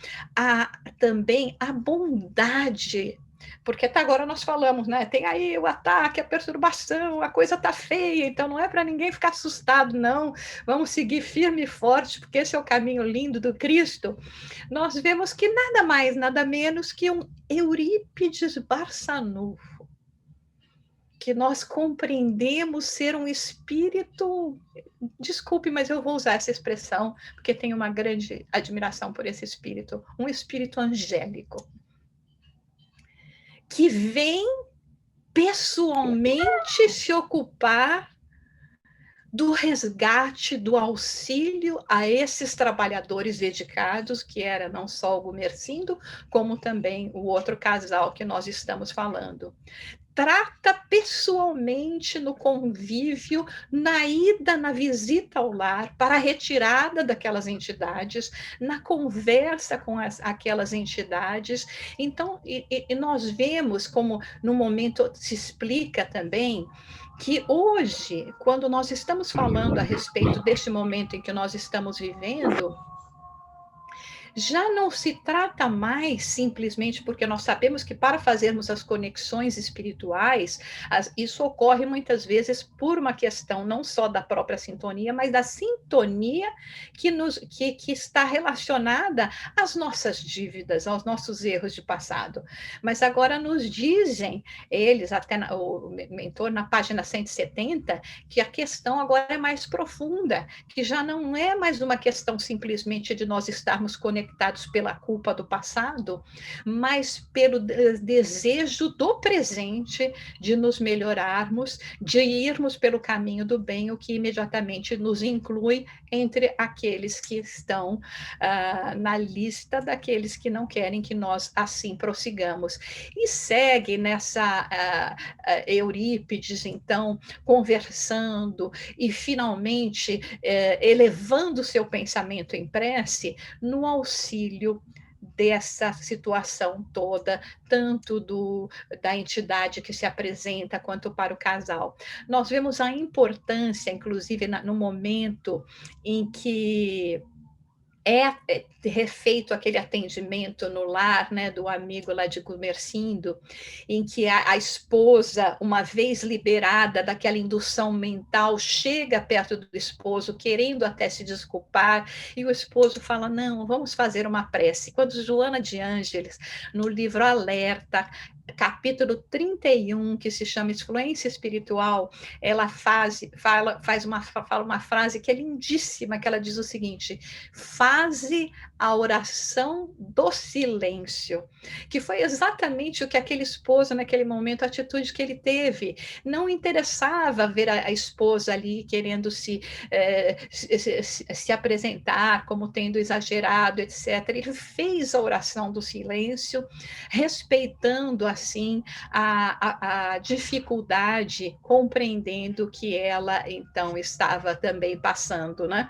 também a bondade, porque até agora nós falamos, né? Tem aí o ataque, a perturbação, a coisa tá feia, então não é para ninguém ficar assustado, não. Vamos seguir firme e forte, porque esse é o caminho lindo do Cristo. Nós vemos que nada mais, nada menos que um Eurípides Barçanufo, que nós compreendemos ser um espírito, desculpe, mas eu vou usar essa expressão, porque tenho uma grande admiração por esse espírito, um espírito angélico, que vem pessoalmente se ocupar do resgate, do auxílio a esses trabalhadores dedicados, que era não só o Gumercindo, como também o outro casal que nós estamos falando. Trata pessoalmente no convívio, na ida, na visita ao lar, para a retirada daquelas entidades, na conversa com aquelas entidades. Então, e nós vemos como, no momento, se explica também que hoje, quando nós estamos falando a respeito deste momento em que nós estamos vivendo, já não se trata mais simplesmente porque nós sabemos que para fazermos as conexões espirituais, isso ocorre muitas vezes por uma questão não só da própria sintonia, mas da sintonia que está relacionada às nossas dívidas, aos nossos erros de passado. Mas agora nos dizem, eles, até o mentor, na página 170, que a questão agora é mais profunda, que já não é mais uma questão simplesmente de nós estarmos conectados conectados pela culpa do passado, mas pelo desejo do presente de nos melhorarmos, de irmos pelo caminho do bem, o que imediatamente nos inclui entre aqueles que estão na lista daqueles que não querem que nós assim prossigamos. E segue nessa Eurípides, então, conversando e finalmente elevando seu pensamento em prece no auxílio dessa situação toda, tanto da entidade que se apresenta, quanto para o casal. Nós vemos a importância, inclusive, no momento em que é refeito aquele atendimento no lar, né, do amigo lá de Gumersindo, em que a esposa, uma vez liberada daquela indução mental, chega perto do esposo, querendo até se desculpar, e o esposo fala, não, vamos fazer uma prece. Quando Joana de Ângeles, no livro Alerta, capítulo 31, que se chama Influência Espiritual, ela fala uma frase que é lindíssima, que ela diz o seguinte: faze a oração do silêncio, que foi exatamente o que aquele esposo, naquele momento, a atitude que ele teve. Não interessava ver a esposa ali querendo se apresentar como tendo exagerado, etc. Ele fez a oração do silêncio, respeitando assim a dificuldade, compreendendo que ela então estava também passando, né?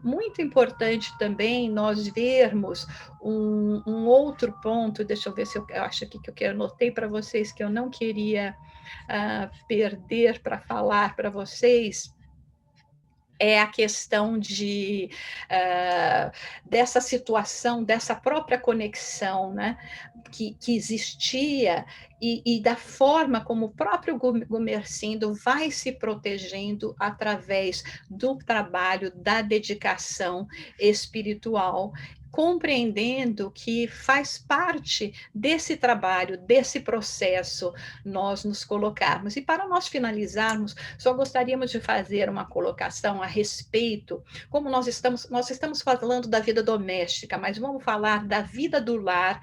Muito importante também nós vermos um outro ponto, deixa eu ver se eu acho aqui que eu anotei para vocês, que eu não queria perder para falar para vocês, é a questão dessa situação, dessa própria conexão, né, que existia, e da forma como o próprio Gumersindo vai se protegendo através do trabalho, da dedicação espiritual, compreendendo que faz parte desse trabalho, desse processo, nós nos colocarmos. E para nós finalizarmos, só gostaríamos de fazer uma colocação a respeito, como nós estamos falando da vida doméstica, mas vamos falar da vida do lar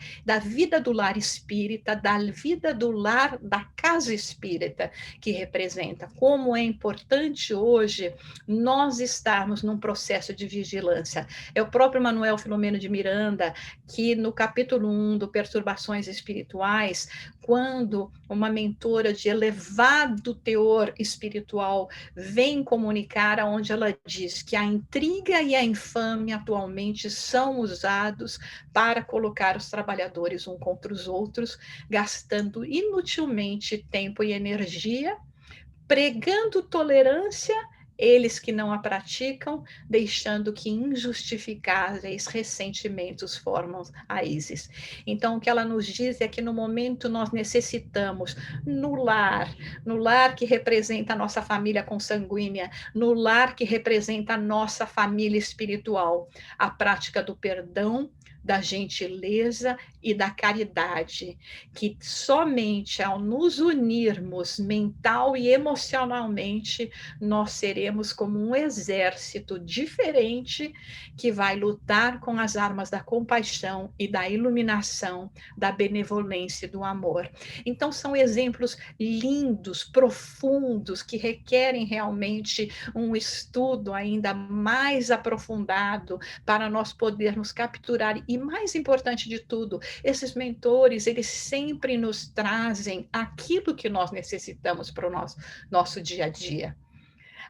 espírita, da vida do lar da casa espírita, que representa como é importante hoje nós estarmos num processo de vigilância. É o próprio Manuel Filomeno de Miranda, que no capítulo 1 do Perturbações Espirituais, quando uma mentora de elevado teor espiritual vem comunicar, onde ela diz que a intriga e a infâmia atualmente são usados para colocar os trabalhadores um contra os outros, gastando inutilmente tempo e energia, pregando tolerância, eles que não a praticam, deixando que injustificáveis ressentimentos formam raízes. Então, o que ela nos diz é que no momento nós necessitamos, no lar que representa a nossa família consanguínea, no lar que representa a nossa família espiritual, a prática do perdão, da gentileza e da caridade, que somente ao nos unirmos mental e emocionalmente, nós seremos como um exército diferente que vai lutar com as armas da compaixão e da iluminação, da benevolência e do amor. Então, são exemplos lindos, profundos, que requerem realmente um estudo ainda mais aprofundado para nós podermos capturar. E mais importante de tudo, esses mentores, eles sempre nos trazem aquilo que nós necessitamos para o nosso dia a dia.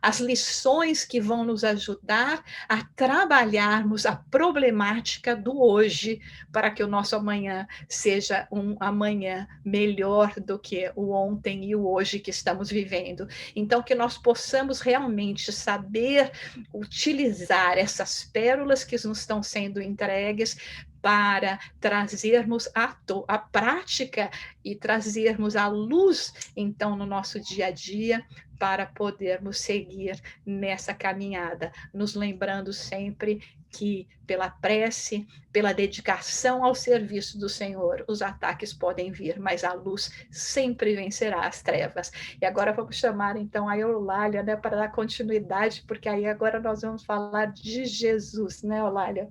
As lições que vão nos ajudar a trabalharmos a problemática do hoje, para que o nosso amanhã seja um amanhã melhor do que o ontem e o hoje que estamos vivendo. Então, que nós possamos realmente saber utilizar essas pérolas que nos estão sendo entregues para trazermos a prática e trazermos a luz, então, no nosso dia a dia, para podermos seguir nessa caminhada, nos lembrando sempre que pela prece, pela dedicação ao serviço do Senhor, os ataques podem vir, mas a luz sempre vencerá as trevas. E agora vamos chamar então a Eulália, né, para dar continuidade, porque aí agora nós vamos falar de Jesus, né, Eulália?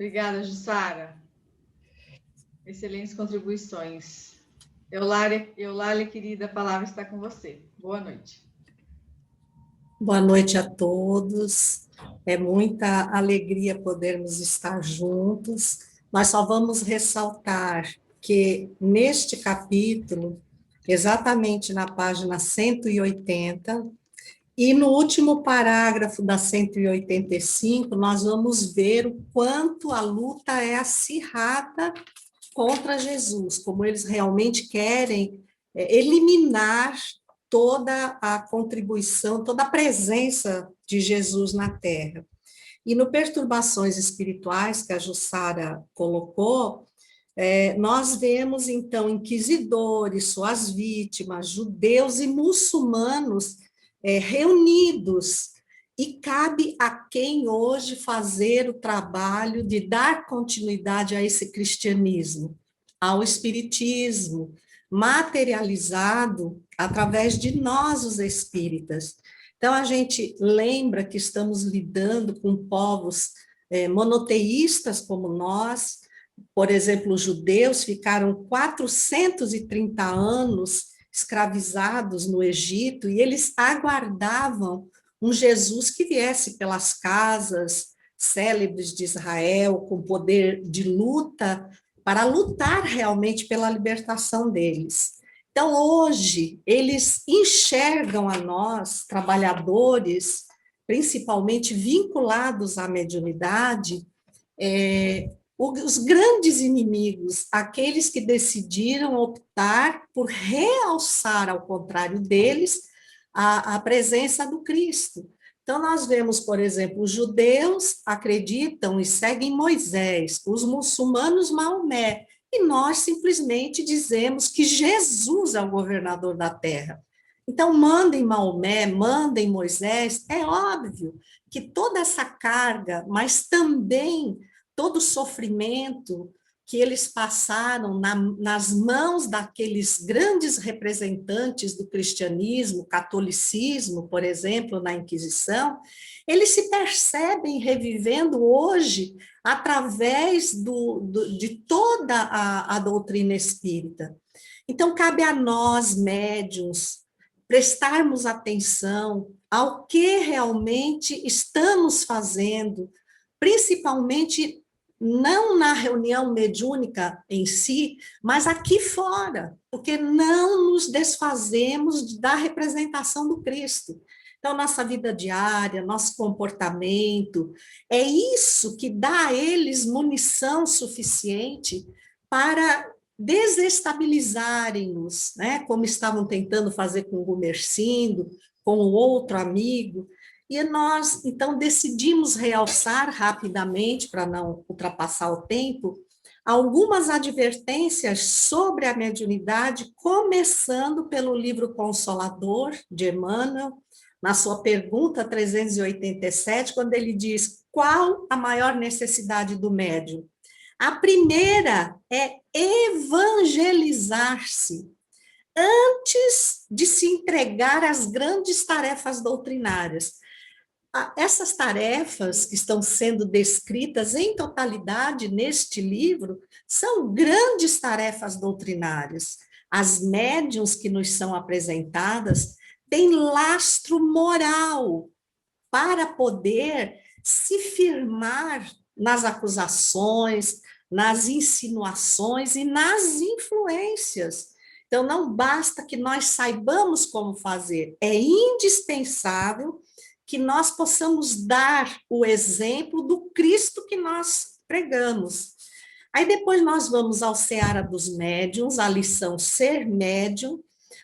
Obrigada, Jussara. Excelentes contribuições. Eulália, querida, a palavra está com você. Boa noite. Boa noite a todos. É muita alegria podermos estar juntos. Nós só vamos ressaltar que neste capítulo, exatamente na página 180, e no último parágrafo da 185, nós vamos ver o quanto a luta é acirrada contra Jesus, como eles realmente querem eliminar toda a contribuição, toda a presença de Jesus na Terra. E no Perturbações Espirituais, que a Jussara colocou, nós vemos, então, inquisidores, suas vítimas, judeus e muçulmanos reunidos, e cabe a quem hoje fazer o trabalho de dar continuidade a esse cristianismo, ao espiritismo, materializado através de nós, os espíritas. Então, a gente lembra que estamos lidando com povos monoteístas como nós. Por exemplo, os judeus ficaram 430 anos escravizados no Egito, e eles aguardavam um Jesus que viesse pelas casas célebres de Israel, com poder de luta, para lutar realmente pela libertação deles. Então, hoje, eles enxergam a nós, trabalhadores, principalmente vinculados à mediunidade, os grandes inimigos, aqueles que decidiram optar por realçar, ao contrário deles, a presença do Cristo. Então, nós vemos, por exemplo, os judeus acreditam e seguem Moisés, os muçulmanos Maomé, e nós simplesmente dizemos que Jesus é o governador da terra. Então, mandem Maomé, mandem Moisés, é óbvio que toda essa carga, mas também todo o sofrimento que eles passaram nas mãos daqueles grandes representantes do cristianismo, catolicismo, por exemplo, na Inquisição, eles se percebem revivendo hoje através de toda a doutrina espírita. Então, cabe a nós, médiuns, prestarmos atenção ao que realmente estamos fazendo, principalmente não na reunião mediúnica em si, mas aqui fora, porque não nos desfazemos da representação do Cristo. Então, nossa vida diária, nosso comportamento, é isso que dá a eles munição suficiente para desestabilizarem-nos, né? Como estavam tentando fazer com o Gumersindo, com o outro amigo. E nós, então, decidimos realçar rapidamente, para não ultrapassar o tempo, algumas advertências sobre a mediunidade, começando pelo livro Consolador, de Emmanuel, na sua pergunta 387, quando ele diz: qual a maior necessidade do médium? A primeira é evangelizar-se, antes de se entregar às grandes tarefas doutrinárias. Essas tarefas que estão sendo descritas em totalidade neste livro são grandes tarefas doutrinárias. As médiuns que nos são apresentadas têm lastro moral para poder se firmar nas acusações, nas insinuações e nas influências. Então, não basta que nós saibamos como fazer, é indispensável que nós possamos dar o exemplo do Cristo que nós pregamos. Aí depois nós vamos ao Seara dos Médiuns, a lição Ser Médium,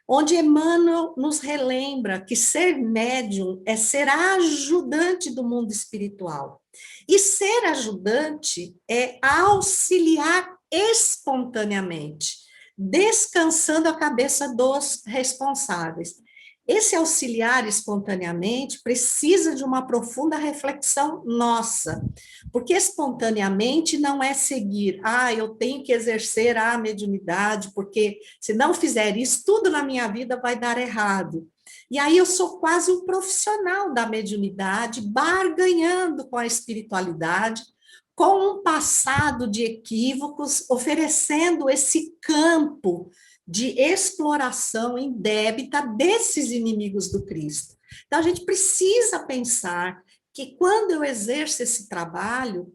onde Emmanuel nos relembra que ser médium é ser ajudante do mundo espiritual. E ser ajudante é auxiliar espontaneamente, descansando a cabeça dos responsáveis. Esse auxiliar espontaneamente precisa de uma profunda reflexão nossa, porque espontaneamente não é seguir, eu tenho que exercer a mediunidade, porque se não fizer isso, tudo na minha vida vai dar errado. E aí eu sou quase um profissional da mediunidade, barganhando com a espiritualidade, com um passado de equívocos, oferecendo esse campo de exploração indébita desses inimigos do Cristo. Então, a gente precisa pensar que quando eu exerço esse trabalho,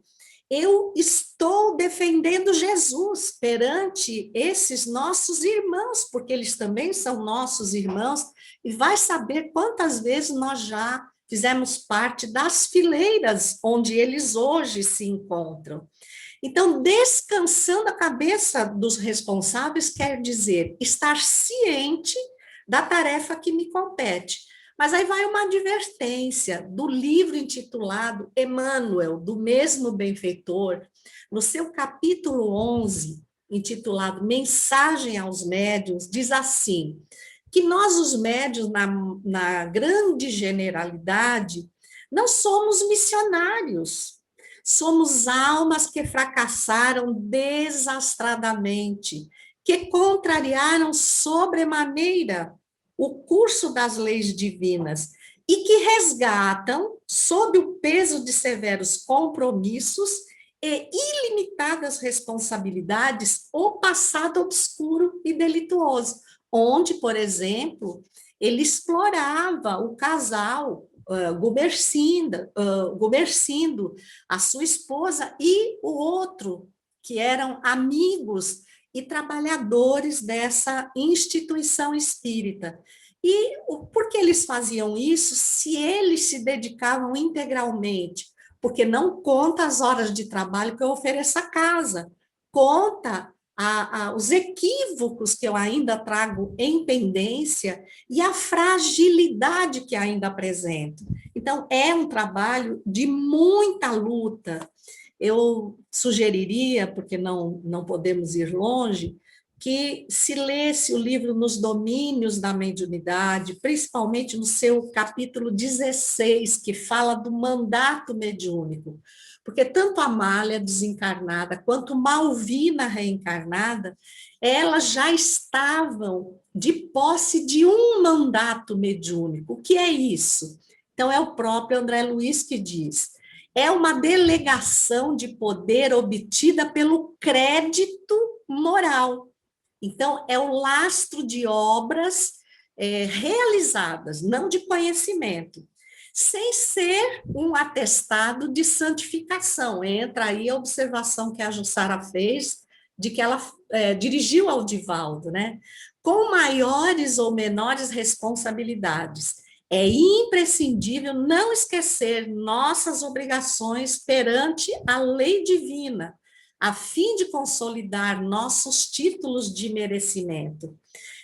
eu estou defendendo Jesus perante esses nossos irmãos, porque eles também são nossos irmãos, e vai saber quantas vezes nós já fizemos parte das fileiras onde eles hoje se encontram. Então, descansando a cabeça dos responsáveis quer dizer estar ciente da tarefa que me compete. Mas aí vai uma advertência do livro intitulado Emmanuel, do mesmo benfeitor, no seu capítulo 11, intitulado Mensagem aos Médiuns, diz assim, que nós, os médiuns, na grande generalidade, não somos missionários, somos almas que fracassaram desastradamente, que contrariaram sobremaneira o curso das leis divinas e que resgatam, sob o peso de severos compromissos e ilimitadas responsabilidades, o passado obscuro e delituoso, onde, por exemplo, ele explorava o casal Gumercindo, a sua esposa, e o outro, que eram amigos e trabalhadores dessa instituição espírita. E por que eles faziam isso se eles se dedicavam integralmente? Porque não conta as horas de trabalho que eu ofereço à casa, conta os equívocos que eu ainda trago em pendência e a fragilidade que ainda apresento. Então, é um trabalho de muita luta. Eu sugeriria, porque não podemos ir longe, que se lesse o livro Nos Domínios da Mediunidade, principalmente no seu capítulo 16, que fala do mandato mediúnico. Porque tanto a Amália desencarnada, quanto Malvina reencarnada, elas já estavam de posse de um mandato mediúnico. O que é isso? Então, é o próprio André Luiz que diz. É uma delegação de poder obtida pelo crédito moral. Então, é o lastro de obras realizadas, não de conhecimento, sem ser um atestado de santificação. Entra aí a observação que a Jussara fez, de que ela dirigiu ao Divaldo, né? Com maiores ou menores responsabilidades. É imprescindível não esquecer nossas obrigações perante a lei divina, a fim de consolidar nossos títulos de merecimento.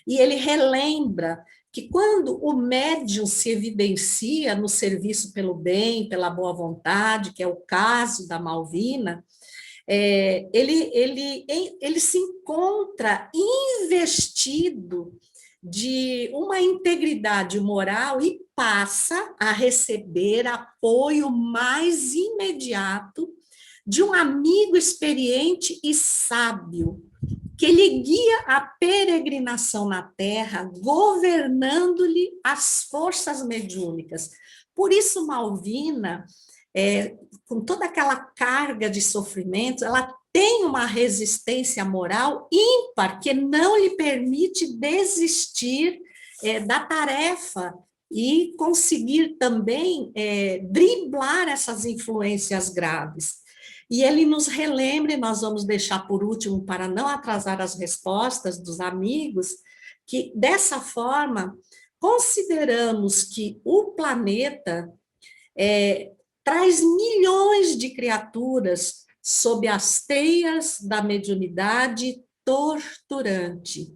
E ele relembra que quando o médium se evidencia no serviço pelo bem, pela boa vontade, que é o caso da Malvina, ele se encontra investido de uma integridade moral e passa a receber apoio mais imediato de um amigo experiente e sábio, que lhe guia a peregrinação na Terra, governando-lhe as forças mediúnicas. Por isso, Malvina, com toda aquela carga de sofrimento, ela tem uma resistência moral ímpar, que não lhe permite desistir da tarefa e conseguir também driblar essas influências graves. E ele nos relembra, e nós vamos deixar por último, para não atrasar as respostas dos amigos, que dessa forma, consideramos que o planeta traz milhões de criaturas sob as teias da mediunidade torturante,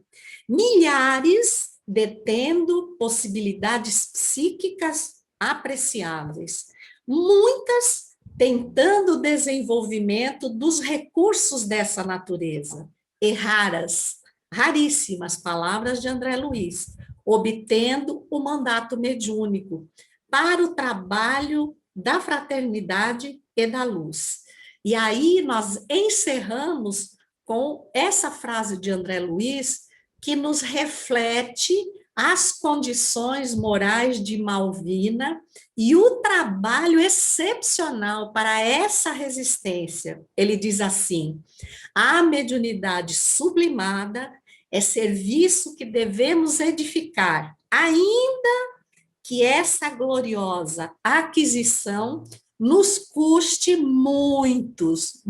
milhares detendo possibilidades psíquicas apreciáveis, muitas tentando o desenvolvimento dos recursos dessa natureza, e raríssimas palavras de André Luiz, obtendo o mandato mediúnico para o trabalho da fraternidade e da luz. E aí nós encerramos com essa frase de André Luiz, que nos reflete as condições morais de Malvina e o trabalho excepcional para essa resistência. Ele diz assim: a mediunidade sublimada é serviço que devemos edificar, ainda que essa gloriosa aquisição nos custe muitos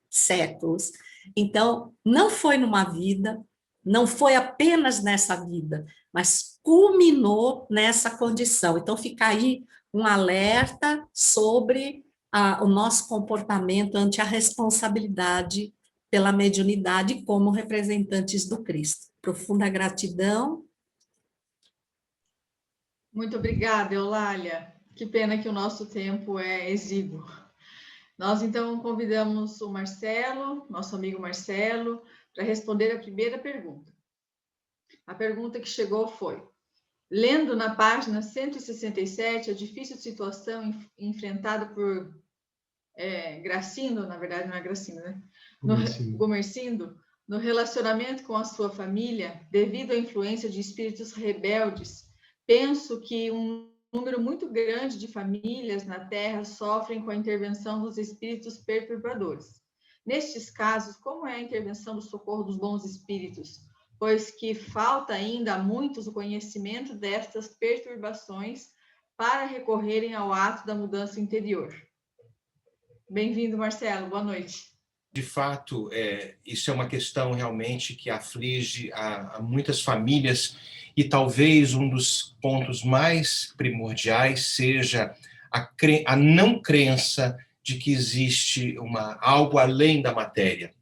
séculos. Então, não foi numa vida, não foi apenas nessa vida, mas culminou nessa condição. Então, fica aí um alerta sobre o nosso comportamento ante a responsabilidade pela mediunidade como representantes do Cristo. Profunda gratidão. Muito obrigada, Eulália. Que pena que o nosso tempo é exíguo. Nós, então, convidamos o Marcelo, nosso amigo Marcelo, para responder a primeira pergunta. A pergunta que chegou foi: lendo na página 167 a difícil situação enfrentada por Gracindo, na verdade não é Gracindo, né? Gumercindo, no relacionamento com a sua família, devido à influência de espíritos rebeldes, penso que um número muito grande de famílias na Terra sofrem com a intervenção dos espíritos perturbadores. Nestes casos, como é a intervenção do socorro dos bons espíritos? Pois que falta ainda a muitos o conhecimento destas perturbações para recorrerem ao ato da mudança interior. Bem-vindo, Marcelo. Boa noite. De fato, isso é uma questão realmente que aflige a muitas famílias, e talvez um dos pontos mais primordiais seja a não crença de que existe algo além da matéria.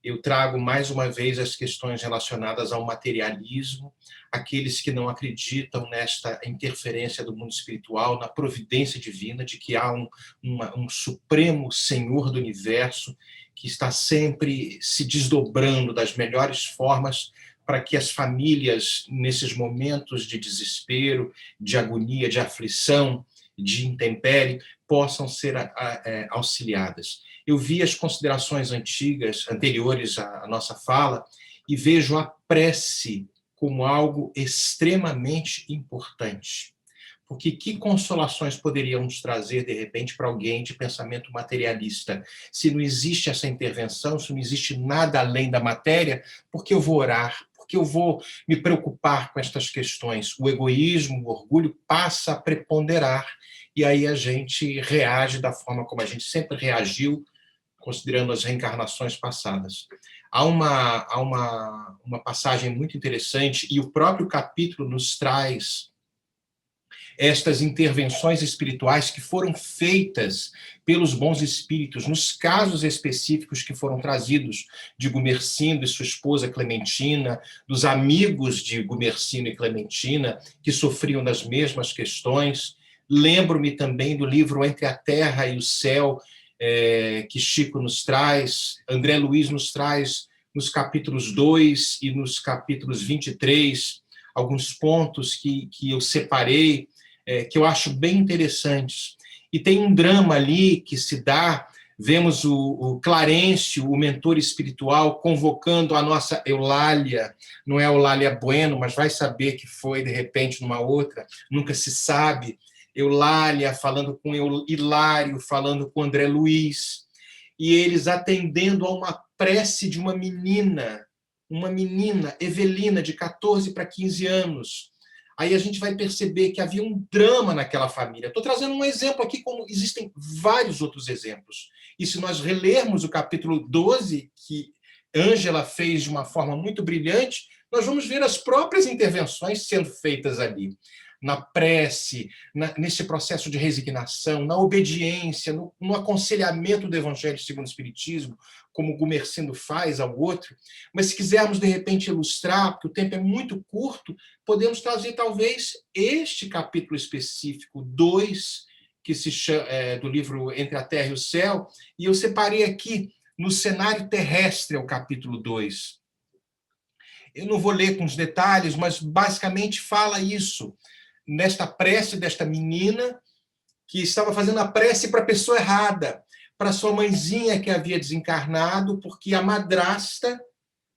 Eu trago mais uma vez as questões relacionadas ao materialismo, aqueles que não acreditam nesta interferência do mundo espiritual, na providência divina, de que há um supremo Senhor do universo que está sempre se desdobrando das melhores formas para que as famílias, nesses momentos de desespero, de agonia, de aflição, de intempérie, possam ser auxiliadas. Eu vi as considerações anteriores à nossa fala, e vejo a prece como algo extremamente importante. Porque que consolações poderíamos trazer, de repente, para alguém de pensamento materialista? Se não existe essa intervenção, se não existe nada além da matéria, por que eu vou orar? Por que eu vou me preocupar com estas questões? O egoísmo, o orgulho passa a preponderar, e aí a gente reage da forma como a gente sempre reagiu, considerando as reencarnações passadas. Há uma passagem muito interessante, e o próprio capítulo nos traz estas intervenções espirituais que foram feitas pelos bons espíritos, nos casos específicos que foram trazidos de Gumercindo e sua esposa Clementina, dos amigos de Gumercindo e Clementina, que sofriam das mesmas questões. Lembro-me também do livro Entre a Terra e o Céu, que Chico nos traz, André Luiz nos traz nos capítulos 2 e nos capítulos 23, alguns pontos que eu separei, que eu acho bem interessantes. E tem um drama ali que se dá, vemos o Clarencio, o mentor espiritual, convocando a nossa Eulália, não é Eulália Bueno, mas vai saber que foi, de repente, numa outra, nunca se sabe, Eulália falando com Hilário, falando com André Luiz, e eles atendendo a uma prece de uma menina, Evelina, de 14 para 15 anos. Aí a gente vai perceber que havia um drama naquela família. Estou trazendo um exemplo aqui, como existem vários outros exemplos. E se nós relermos o capítulo 12, que Ângela fez de uma forma muito brilhante, nós vamos ver as próprias intervenções sendo feitas ali. Na prece, nesse processo de resignação, na obediência, no aconselhamento do Evangelho segundo o Espiritismo, como o Gumercindo faz ao outro. Mas se quisermos, de repente, ilustrar, porque o tempo é muito curto, podemos trazer, talvez, este capítulo específico, 2, que se chama, do livro Entre a Terra e o Céu, e eu separei aqui, no cenário terrestre, o capítulo 2. Eu não vou ler com os detalhes, mas basicamente fala isso, nesta prece desta menina que estava fazendo a prece para a pessoa errada, para sua mãezinha que havia desencarnado, porque a madrasta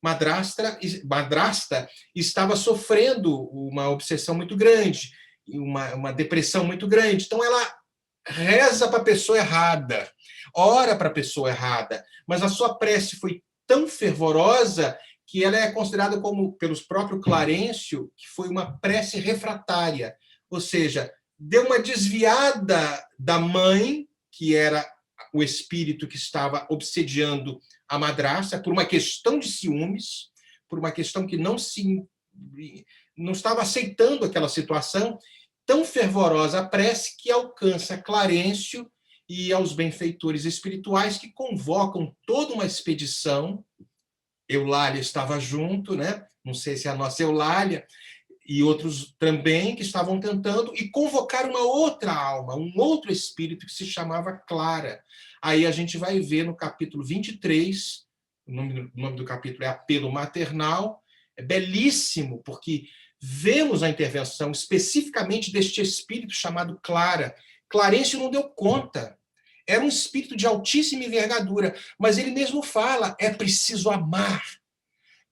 madrasta estava sofrendo uma obsessão muito grande, uma depressão muito grande. Então, ela reza para a pessoa errada, ora para a pessoa errada, mas a sua prece foi tão fervorosa que ela é considerada como, pelos próprios Clarencio, que foi uma prece refratária, ou seja, deu uma desviada da mãe, que era o espírito que estava obsediando a madrasta, por uma questão de ciúmes, por uma questão que não estava aceitando aquela situação, tão fervorosa a prece que alcança Clarencio e aos benfeitores espirituais que convocam toda uma expedição. Eulália estava junto, né? Não sei se é a nossa Eulália, e outros também que estavam tentando, e convocar uma outra alma, um outro espírito que se chamava Clara. Aí a gente vai ver no capítulo 23, o nome do capítulo é Apelo Maternal, é belíssimo, porque vemos a intervenção especificamente deste espírito chamado Clara. Clarencio não deu conta. Era um espírito de altíssima envergadura, mas ele mesmo fala, é preciso amar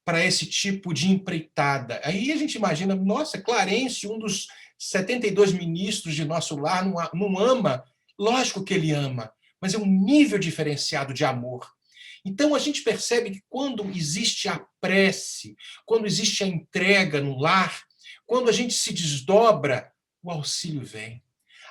para esse tipo de empreitada. Aí a gente imagina, nossa, Clarencio, um dos 72 ministros de nosso lar, não ama. Lógico que ele ama, mas é um nível diferenciado de amor. Então a gente percebe que quando existe a prece, quando existe a entrega no lar, quando a gente se desdobra, o auxílio vem.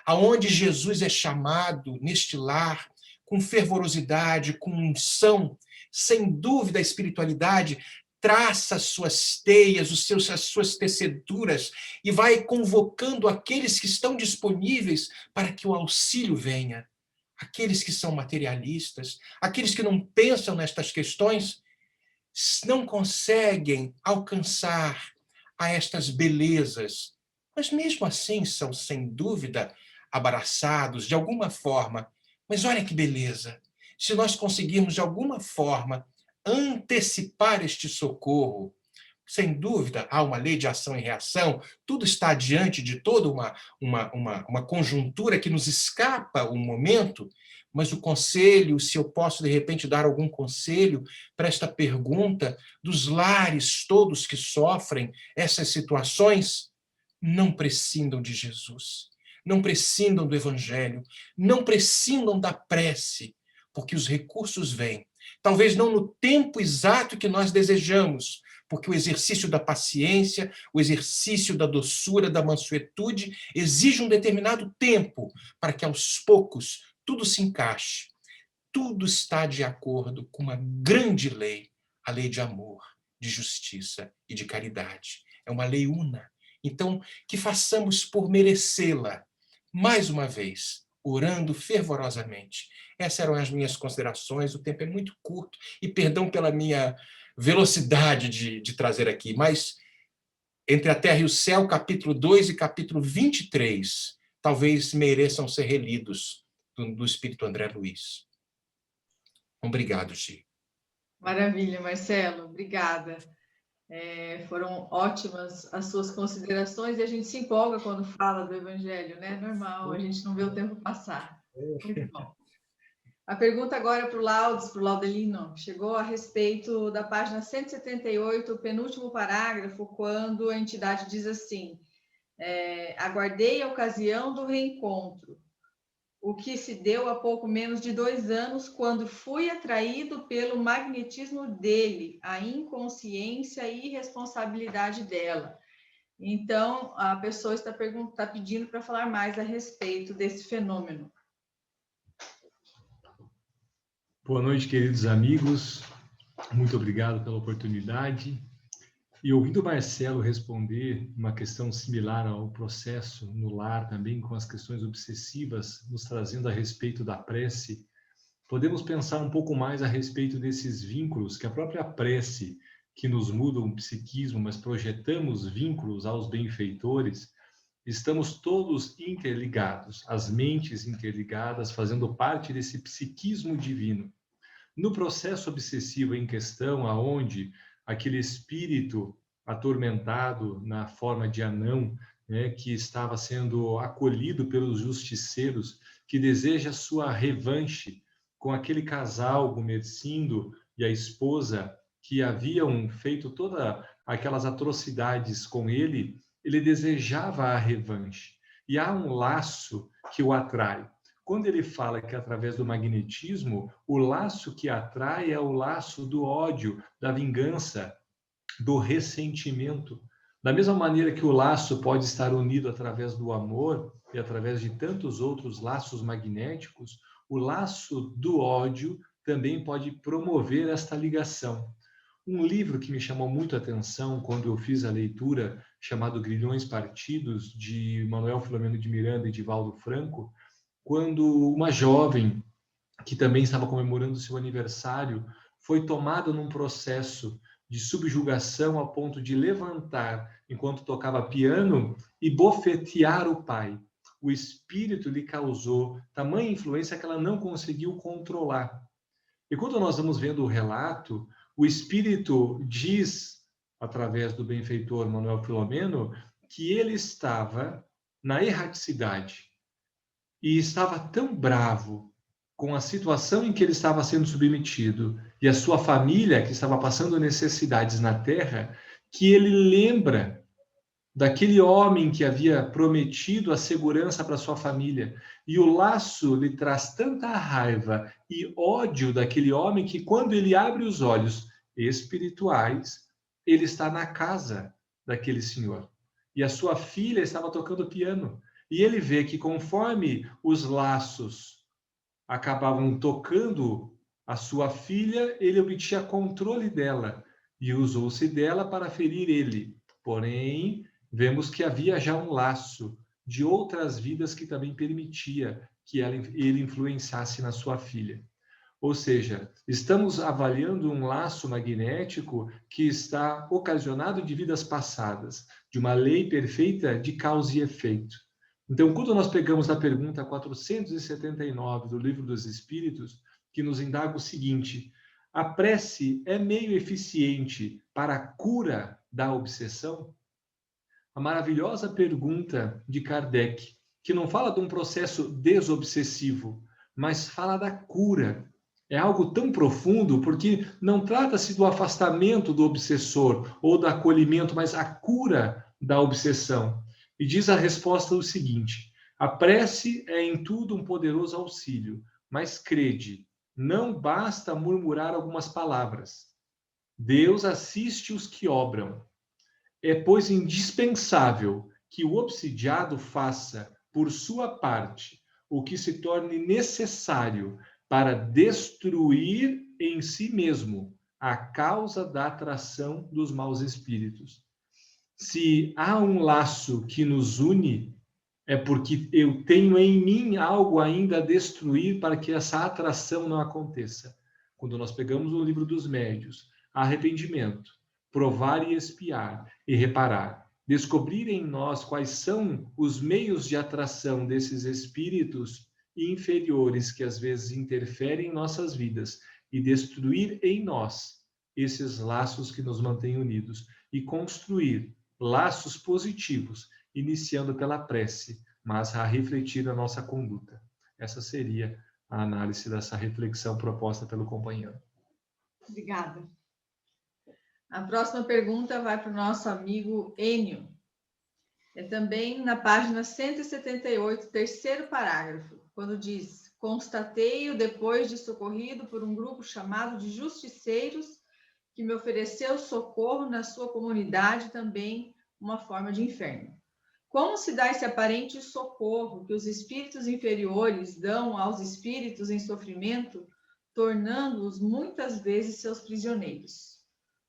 Aonde Jesus é chamado neste lar, com fervorosidade, com unção, sem dúvida a espiritualidade traça as suas teias, as suas teceduras e vai convocando aqueles que estão disponíveis para que o auxílio venha. Aqueles que são materialistas, aqueles que não pensam nestas questões, não conseguem alcançar a estas belezas, mas mesmo assim são, sem dúvida, abraçados de alguma forma. Mas olha que beleza! Se nós conseguirmos, de alguma forma, antecipar este socorro, sem dúvida, há uma lei de ação e reação, tudo está diante de toda uma conjuntura que nos escapa um momento, mas o conselho, se eu posso, de repente, dar algum conselho para esta pergunta dos lares todos que sofrem essas situações, não prescindam de Jesus, não prescindam do Evangelho, não prescindam da prece, porque os recursos vêm. Talvez não no tempo exato que nós desejamos, porque o exercício da paciência, o exercício da doçura, da mansuetude, exige um determinado tempo para que, aos poucos, tudo se encaixe. Tudo está de acordo com uma grande lei, a lei de amor, de justiça e de caridade. É uma lei una. Então, que façamos por merecê-la, mais uma vez, orando fervorosamente. Essas eram as minhas considerações, o tempo é muito curto, e perdão pela minha velocidade de trazer aqui, mas Entre a Terra e o Céu, capítulo 2 e capítulo 23, talvez mereçam ser relidos do Espírito André Luiz. Obrigado, Gi. Maravilha, Marcelo, obrigada. Foram ótimas as suas considerações e a gente se empolga quando fala do Evangelho, né? Normal, a gente não vê o tempo passar. Muito bom. A pergunta agora para o Laudes, para o Laudelino, chegou a respeito da página 178, o penúltimo parágrafo, quando a entidade diz assim: aguardei a ocasião do reencontro, o que se deu há pouco menos de 2 anos, quando fui atraído pelo magnetismo dele, a inconsciência e irresponsabilidade dela. Então, a pessoa está pedindo para falar mais a respeito desse fenômeno. Boa noite, queridos amigos. Muito obrigado pela oportunidade. E ouvindo o Marcelo responder uma questão similar ao processo no lar, também com as questões obsessivas, nos trazendo a respeito da prece, podemos pensar um pouco mais a respeito desses vínculos que a própria prece, que nos muda o psiquismo, mas projetamos vínculos aos benfeitores, estamos todos interligados, as mentes interligadas, fazendo parte desse psiquismo divino. No processo obsessivo em questão, aonde aquele espírito atormentado na forma de anão, né, que estava sendo acolhido pelos justiceiros, que deseja sua revanche com aquele casal, Gumercindo e a esposa que haviam feito todas aquelas atrocidades com ele, ele desejava a revanche. E há um laço que o atrai. Quando ele fala que através do magnetismo, o laço que atrai é o laço do ódio, da vingança, do ressentimento. Da mesma maneira que o laço pode estar unido através do amor e através de tantos outros laços magnéticos, o laço do ódio também pode promover esta ligação. Um livro que me chamou muito a atenção quando eu fiz a leitura, chamado Grilhões Partidos, de Manuel Filomeno de Miranda e de Valdo Franco, quando uma jovem, que também estava comemorando seu aniversário, foi tomada num processo de subjugação a ponto de levantar enquanto tocava piano e bofetear o pai. O espírito lhe causou tamanha influência que ela não conseguiu controlar. E quando nós vamos vendo o relato, o espírito diz, através do benfeitor Manuel Filomeno, que ele estava na erraticidade e estava tão bravo com a situação em que ele estava sendo submetido e a sua família que estava passando necessidades na terra, que ele lembra daquele homem que havia prometido a segurança para sua família. E o laço lhe traz tanta raiva e ódio daquele homem que quando ele abre os olhos espirituais, ele está na casa daquele senhor. E a sua filha estava tocando piano. E ele vê que conforme os laços acabavam tocando a sua filha, ele obtinha controle dela e usou-se dela para ferir ele. Porém, vemos que havia já um laço de outras vidas que também permitia que ele influenciasse na sua filha. Ou seja, estamos avaliando um laço magnético que está ocasionado de vidas passadas, de uma lei perfeita de causa e efeito. Então, quando nós pegamos a pergunta 479 do Livro dos Espíritos, que nos indaga o seguinte: a prece é meio eficiente para a cura da obsessão? A maravilhosa pergunta de Kardec, que não fala de um processo desobsessivo, mas fala da cura. É algo tão profundo, porque não trata-se do afastamento do obsessor ou do acolhimento, mas a cura da obsessão. E diz a resposta o seguinte: a prece é em tudo um poderoso auxílio, mas crede, não basta murmurar algumas palavras. Deus assiste os que obram. É, pois, indispensável que o obsidiado faça, por sua parte, o que se torne necessário para destruir em si mesmo a causa da atração dos maus espíritos. Se há um laço que nos une, é porque eu tenho em mim algo ainda a destruir para que essa atração não aconteça. Quando nós pegamos o Livro dos Médiuns, arrependimento, provar e expiar e reparar, descobrir em nós quais são os meios de atração desses espíritos inferiores que às vezes interferem em nossas vidas e destruir em nós esses laços que nos mantêm unidos e construir laços positivos, iniciando pela prece, mas a refletir a nossa conduta. Essa seria a análise dessa reflexão proposta pelo companheiro. Obrigada. A próxima pergunta vai para o nosso amigo Enio. É também na página 178, terceiro parágrafo, quando diz: constatei-o depois de socorrido por um grupo chamado de justiceiros que me ofereceu socorro na sua comunidade, também uma forma de inferno. Como se dá esse aparente socorro que os espíritos inferiores dão aos espíritos em sofrimento, tornando-os muitas vezes seus prisioneiros?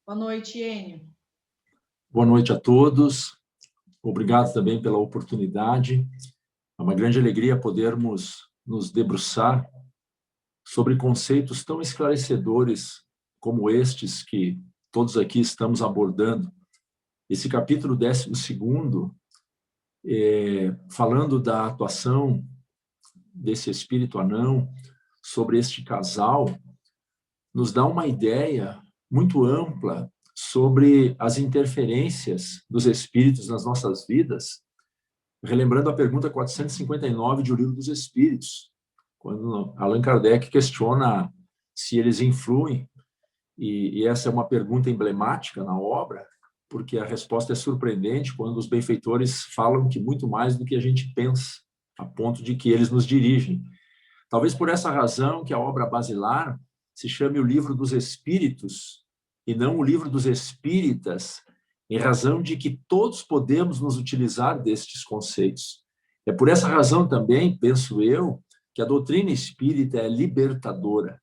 Boa noite, Enio. Boa noite a todos. Obrigado também pela oportunidade. É uma grande alegria podermos nos debruçar sobre conceitos tão esclarecedores como estes que todos aqui estamos abordando. Esse capítulo 12º, falando da atuação desse espírito anão sobre este casal, nos dá uma ideia muito ampla sobre as interferências dos espíritos nas nossas vidas, relembrando a pergunta 459 de O Livro dos Espíritos, quando Allan Kardec questiona se eles influem E essa é uma pergunta emblemática na obra, porque a resposta é surpreendente quando os benfeitores falam que muito mais do que a gente pensa, a ponto de que eles nos dirigem. Talvez por essa razão que a obra basilar se chame o Livro dos Espíritos e não o Livro dos Espíritas, em razão de que todos podemos nos utilizar destes conceitos. É por essa razão também, penso eu, que a doutrina espírita é libertadora,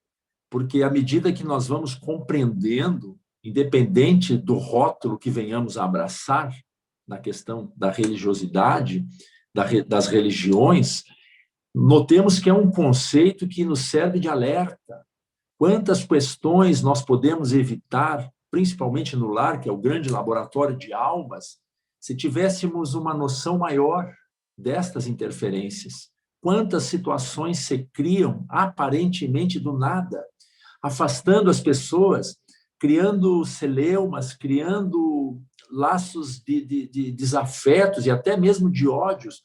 porque à medida que nós vamos compreendendo, independente do rótulo que venhamos a abraçar na questão da religiosidade, das religiões, notemos que é um conceito que nos serve de alerta. Quantas questões nós podemos evitar, principalmente no lar, que é o grande laboratório de almas, se tivéssemos uma noção maior destas interferências. Quantas situações se criam aparentemente do nada, afastando as pessoas, criando celeumas, criando laços de desafetos e até mesmo de ódios,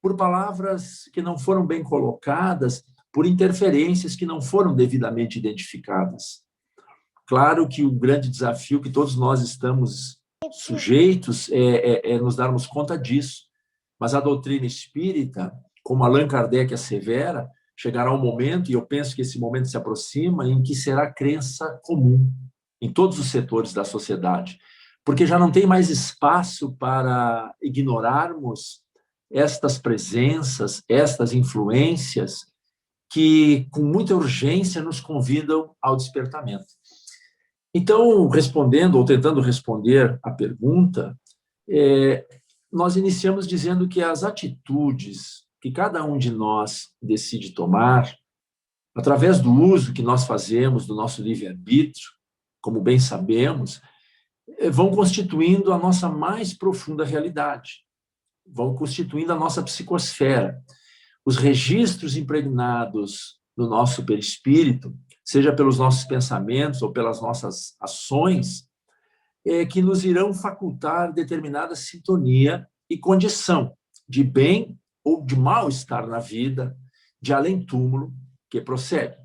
por palavras que não foram bem colocadas, por interferências que não foram devidamente identificadas. Claro que o grande desafio que todos nós estamos sujeitos é nos darmos conta disso, mas a doutrina espírita, como Allan Kardec assevera, chegará um momento, e eu penso que esse momento se aproxima, em que será crença comum em todos os setores da sociedade, porque já não tem mais espaço para ignorarmos estas presenças, estas influências que, com muita urgência, nos convidam ao despertamento. Então, respondendo ou tentando responder à pergunta, nós iniciamos dizendo que as atitudes que cada um de nós decide tomar, através do uso que nós fazemos do nosso livre-arbítrio, como bem sabemos, vão constituindo a nossa mais profunda realidade, vão constituindo a nossa psicosfera. Os registros impregnados no nosso perispírito, seja pelos nossos pensamentos ou pelas nossas ações, que nos irão facultar determinada sintonia e condição de bem ou de mal-estar na vida, de além-túmulo, que procede.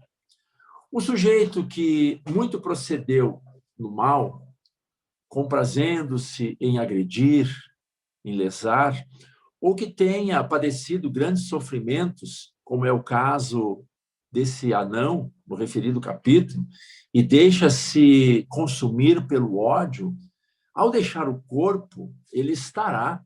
O sujeito que muito procedeu no mal, comprazendo-se em agredir, em lesar, ou que tenha padecido grandes sofrimentos, como é o caso desse anão, no referido capítulo, e deixa-se consumir pelo ódio, ao deixar o corpo, ele estará,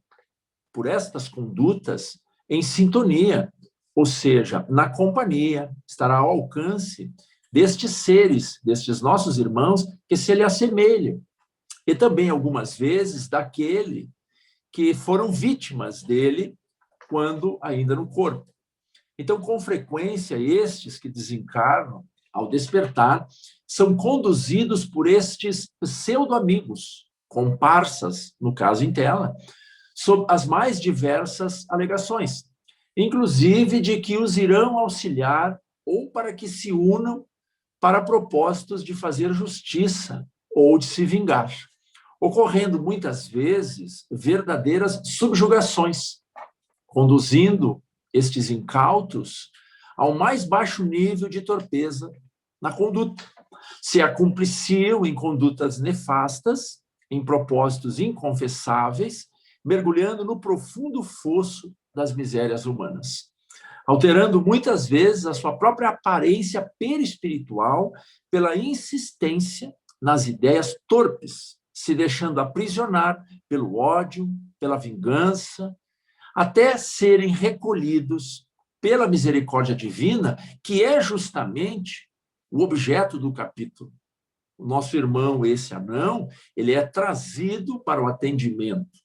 por estas condutas, em sintonia, ou seja, na companhia, estará ao alcance destes seres, destes nossos irmãos, que se lhe assemelham, e também, algumas vezes, daquele que foram vítimas dele quando ainda no corpo. Então, com frequência, estes que desencarnam, ao despertar, são conduzidos por estes pseudo-amigos, comparsas, no caso em tela, sob as mais diversas alegações, inclusive de que os irão auxiliar ou para que se unam para propósitos de fazer justiça ou de se vingar, ocorrendo muitas vezes verdadeiras subjugações, conduzindo estes incautos ao mais baixo nível de torpeza na conduta. Se acumpliciam em condutas nefastas, em propósitos inconfessáveis, mergulhando no profundo fosso das misérias humanas, alterando muitas vezes a sua própria aparência perispiritual pela insistência nas ideias torpes, se deixando aprisionar pelo ódio, pela vingança, até serem recolhidos pela misericórdia divina, que é justamente o objeto do capítulo. O nosso irmão, esse anão, ele é trazido para o atendimento,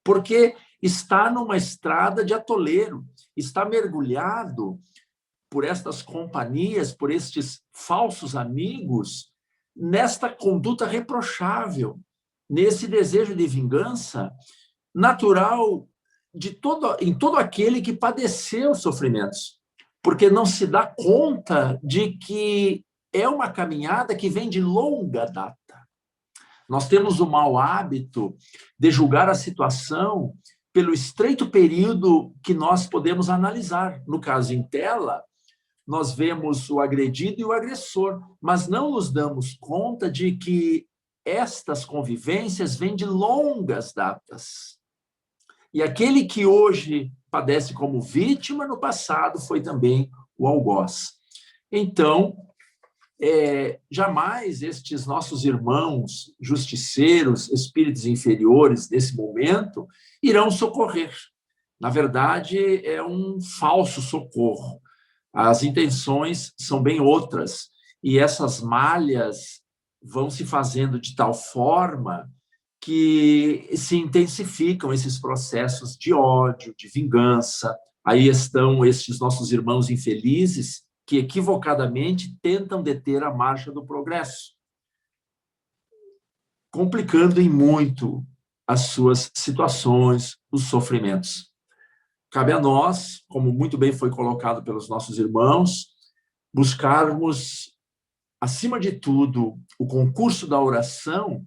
porque está numa estrada de atoleiro, está mergulhado por estas companhias, por estes falsos amigos, nesta conduta reprochável, nesse desejo de vingança natural em todo aquele que padeceu sofrimentos, porque não se dá conta de que é uma caminhada que vem de longa data. Nós temos o mau hábito de julgar a situação pelo estreito período que nós podemos analisar. No caso em tela, nós vemos o agredido e o agressor, mas não nos damos conta de que estas convivências vêm de longas datas. E aquele que hoje padece como vítima, no passado foi também o algoz. Então, jamais estes nossos irmãos justiceiros, espíritos inferiores, nesse momento, irão socorrer. Na verdade, é um falso socorro. As intenções são bem outras, e essas malhas vão se fazendo de tal forma que se intensificam esses processos de ódio, de vingança. Aí estão estes nossos irmãos infelizes que equivocadamente tentam deter a marcha do progresso, complicando em muito as suas situações, os sofrimentos. Cabe a nós, como muito bem foi colocado pelos nossos irmãos, buscarmos, acima de tudo, o concurso da oração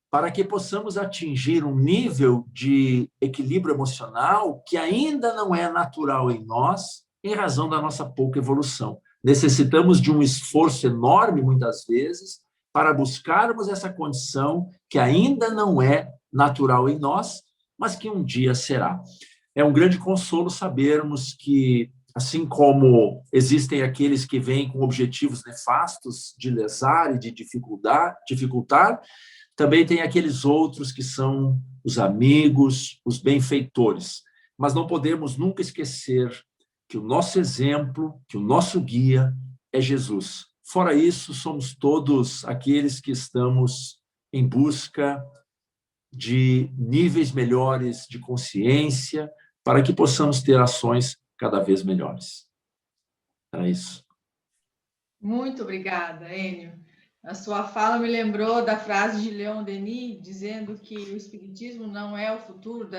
para que possamos atingir um nível de equilíbrio emocional que ainda não é natural em nós, em razão da nossa pouca evolução. Necessitamos de um esforço enorme, muitas vezes, para buscarmos essa condição que ainda não é natural em nós, mas que um dia será. É um grande consolo sabermos que, assim como existem aqueles que vêm com objetivos nefastos de lesar e de dificultar, também tem aqueles outros que são os amigos, os benfeitores. Mas não podemos nunca esquecer que o nosso exemplo, que o nosso guia é Jesus. Fora isso, somos todos aqueles que estamos em busca de níveis melhores de consciência, para que possamos ter ações cada vez melhores. É isso. Muito obrigada, Enio. A sua fala me lembrou da frase de Leon Denis, dizendo que o Espiritismo não é o futuro,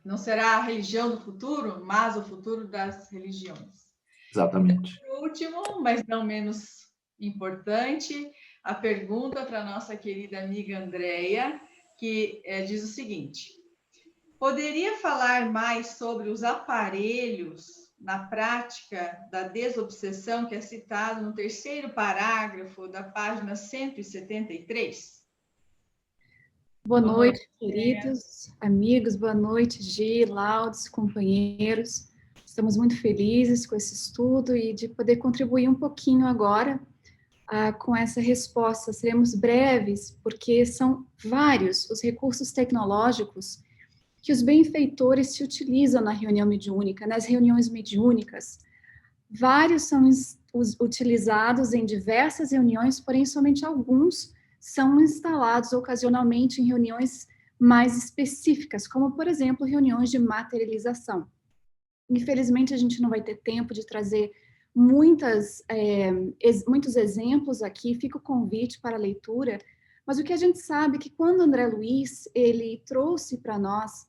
não será a religião do futuro, mas o futuro das religiões. Exatamente. Por último, mas não menos importante, a pergunta para a nossa querida amiga Andréia, que diz o seguinte: poderia falar mais sobre os aparelhos na prática da desobsessão que é citado no 3º parágrafo da página 173? Boa noite, queridos amigos, boa noite, Gi, Laudes, companheiros. Estamos muito felizes com esse estudo e de poder contribuir um pouquinho agora com essa resposta. Seremos breves, porque são vários os recursos tecnológicos que os benfeitores se utilizam na reunião mediúnica, nas reuniões mediúnicas. Vários são utilizados em diversas reuniões, porém somente alguns são instalados ocasionalmente em reuniões mais específicas, como, por exemplo, reuniões de materialização. Infelizmente, a gente não vai ter tempo de trazer muitos exemplos aqui, fica o convite para a leitura, mas o que a gente sabe é que quando André Luiz, ele trouxe para nós,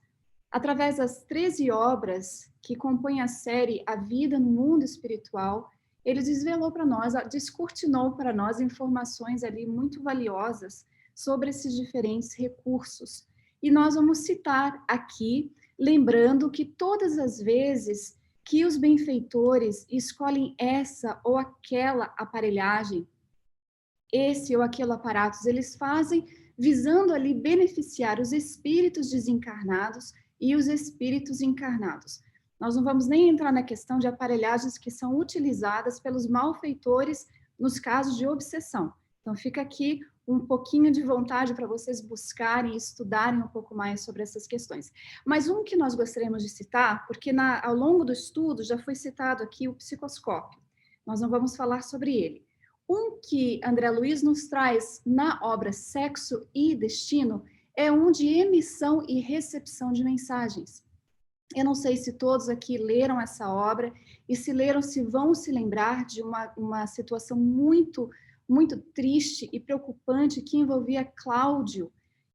através das 13 obras que compõem a série A Vida no Mundo Espiritual, ele desvelou para nós, descortinou para nós informações ali muito valiosas sobre esses diferentes recursos. E nós vamos citar aqui, lembrando que todas as vezes que os benfeitores escolhem essa ou aquela aparelhagem, esse ou aquele aparatos, eles fazem visando ali beneficiar os espíritos desencarnados e os espíritos encarnados. Nós não vamos nem entrar na questão de aparelhagens que são utilizadas pelos malfeitores nos casos de obsessão. Então, fica aqui um pouquinho de vontade para vocês buscarem e estudarem um pouco mais sobre essas questões. Mas um que nós gostaríamos de citar, porque ao longo do estudo já foi citado aqui o psicoscópio. Nós não vamos falar sobre ele. Um que André Luiz nos traz na obra Sexo e Destino é um de emissão e recepção de mensagens. Eu não sei se todos aqui leram essa obra e se leram, se vão se lembrar de uma situação muito, muito triste e preocupante que envolvia Cláudio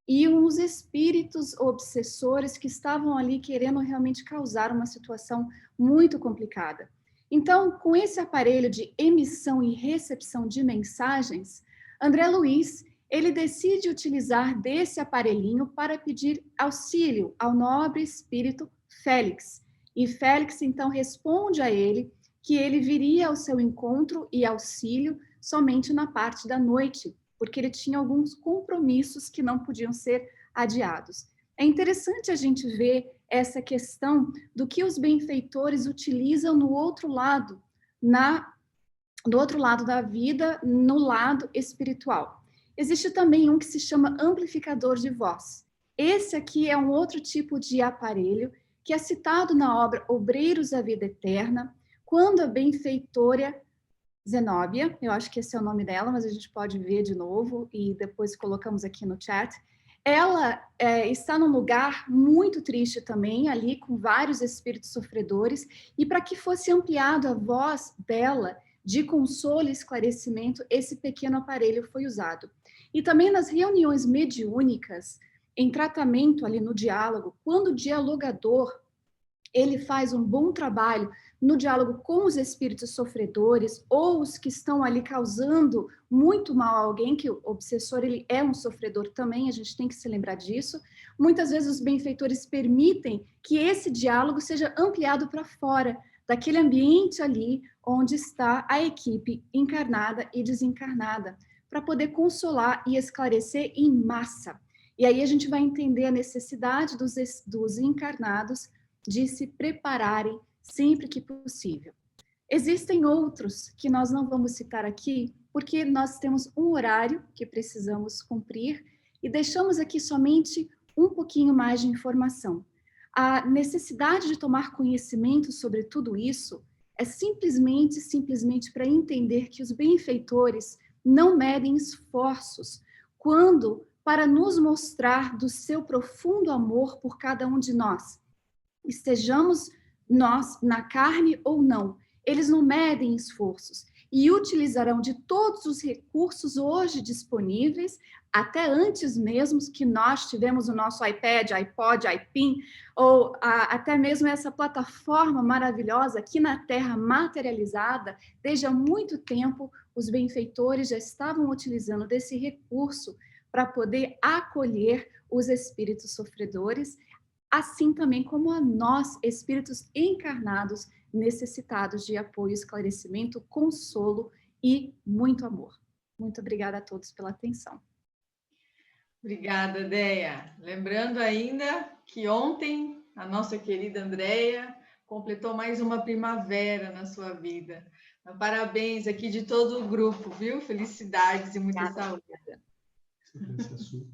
e uns espíritos obsessores que estavam ali querendo realmente causar uma situação muito complicada. Então, com esse aparelho de emissão e recepção de mensagens, André Luiz, ele decide utilizar desse aparelhinho para pedir auxílio ao nobre espírito Félix. E Félix, então, responde a ele que ele viria ao seu encontro e auxílio somente na parte da noite, porque ele tinha alguns compromissos que não podiam ser adiados. É interessante a gente ver essa questão do que os benfeitores utilizam no outro lado, do outro lado da vida, no lado espiritual. Existe também um que se chama amplificador de voz. Esse aqui é um outro tipo de aparelho que é citado na obra Obreiros da Vida Eterna, quando a benfeitora Zenóbia, eu acho que esse é o nome dela, mas a gente pode ver de novo e depois colocamos aqui no chat. Ela está num lugar muito triste também, ali com vários espíritos sofredores, e para que fosse ampliado a voz dela de consolo e esclarecimento, esse pequeno aparelho foi usado. E também nas reuniões mediúnicas, em tratamento ali no diálogo, quando o dialogador ele faz um bom trabalho no diálogo com os espíritos sofredores ou os que estão ali causando muito mal a alguém, que o obsessor ele é um sofredor também, a gente tem que se lembrar disso. Muitas vezes os benfeitores permitem que esse diálogo seja ampliado para fora daquele ambiente ali onde está a equipe encarnada e desencarnada, para poder consolar e esclarecer em massa. E aí a gente vai entender a necessidade dos encarnados de se prepararem sempre que possível. Existem outros que nós não vamos citar aqui, porque nós temos um horário que precisamos cumprir e deixamos aqui somente um pouquinho mais de informação. A necessidade de tomar conhecimento sobre tudo isso é simplesmente para entender que os benfeitores não medem esforços para nos mostrar do seu profundo amor por cada um de nós. Estejamos nós na carne ou não, eles não medem esforços e utilizarão de todos os recursos hoje disponíveis, até antes mesmo que nós tivemos o nosso iPad, iPod, iPin, ou até mesmo essa plataforma maravilhosa aqui na Terra materializada, desde há muito tempo os benfeitores já estavam utilizando desse recurso para poder acolher os espíritos sofredores, assim também como a nós, espíritos encarnados, necessitados de apoio, esclarecimento, consolo e muito amor. Muito obrigada a todos pela atenção. Obrigada, Déia. Lembrando ainda que ontem a nossa querida Andréia completou mais uma primavera na sua vida. Então, parabéns aqui de todo o grupo, viu? Felicidades e muita saúde. Você